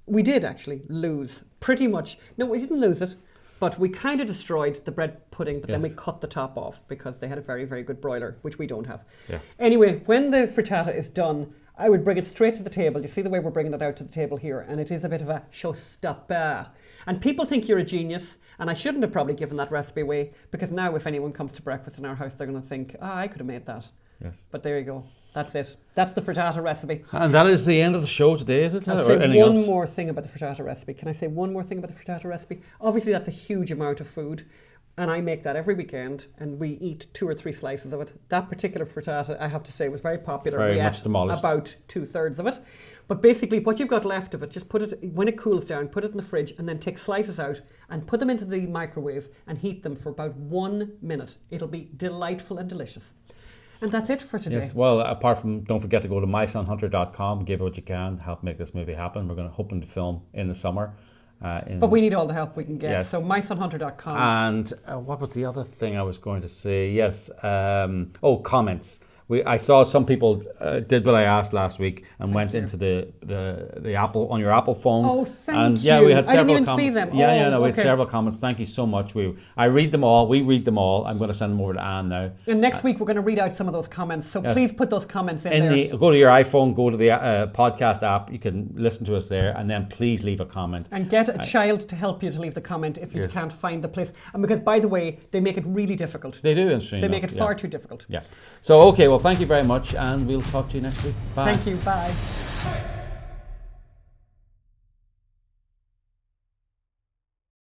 we did actually lose pretty much. No, we didn't lose it. But we kind of destroyed the bread pudding, but then we Yes. cut the top off because they had a very, very good broiler, which we don't have. Yeah. Anyway, when the frittata is done, I would bring it straight to the table. You see the way we're bringing it out to the table here, and it is a bit of a showstopper. And people think you're a genius, and I shouldn't have probably given that recipe away, because now if anyone comes to breakfast in our house, they're going to think, I could have made that. Yes. But there you go. That's it. That's the frittata recipe. And that is the end of the show today, is it? I'll Or say anything one else? more thing about the frittata recipe. Can I say one more thing about the frittata recipe? Obviously, that's a huge amount of food, and I make that every weekend, and we eat 2 or 3 slices of it. That particular frittata, I have to say, was very popular. Very We much ate demolished. about 2/3 of it. But basically, what you've got left of it, just put it, when it cools down, put it in the fridge, and then take slices out and put them into the microwave and heat them for about 1 minute. It'll be delightful and delicious. And that's it for today. Yes, well, apart from, don't forget to go to mysonhunter.com, give what you can to help make this movie happen. We're hoping to film in the summer. But we need all the help we can get. Yes. So mysonhunter.com. And what was the other thing I was going to say? Yes, comments. I saw some people did what I asked last week and went into the Apple on your Apple phone. Oh, thank and you. Yeah, we had I didn't several even comments. see them. Yeah, Oh, no, we had okay. several comments. Thank you so much. I read them all. We read them all. I'm going to send them over to Anne now. And next week we're going to read out some of those comments. So Yes. please put those comments in there. Go to your iPhone, go to the podcast app. You can listen to us there, and then please leave a comment. And get a child to help you to leave the comment if you can't find the place. And because, by the way, they make it really difficult. They do, interesting. They make it far too difficult. Yeah. So, okay, well, thank you very much, and we'll talk to you next week. Bye. Thank you. Bye.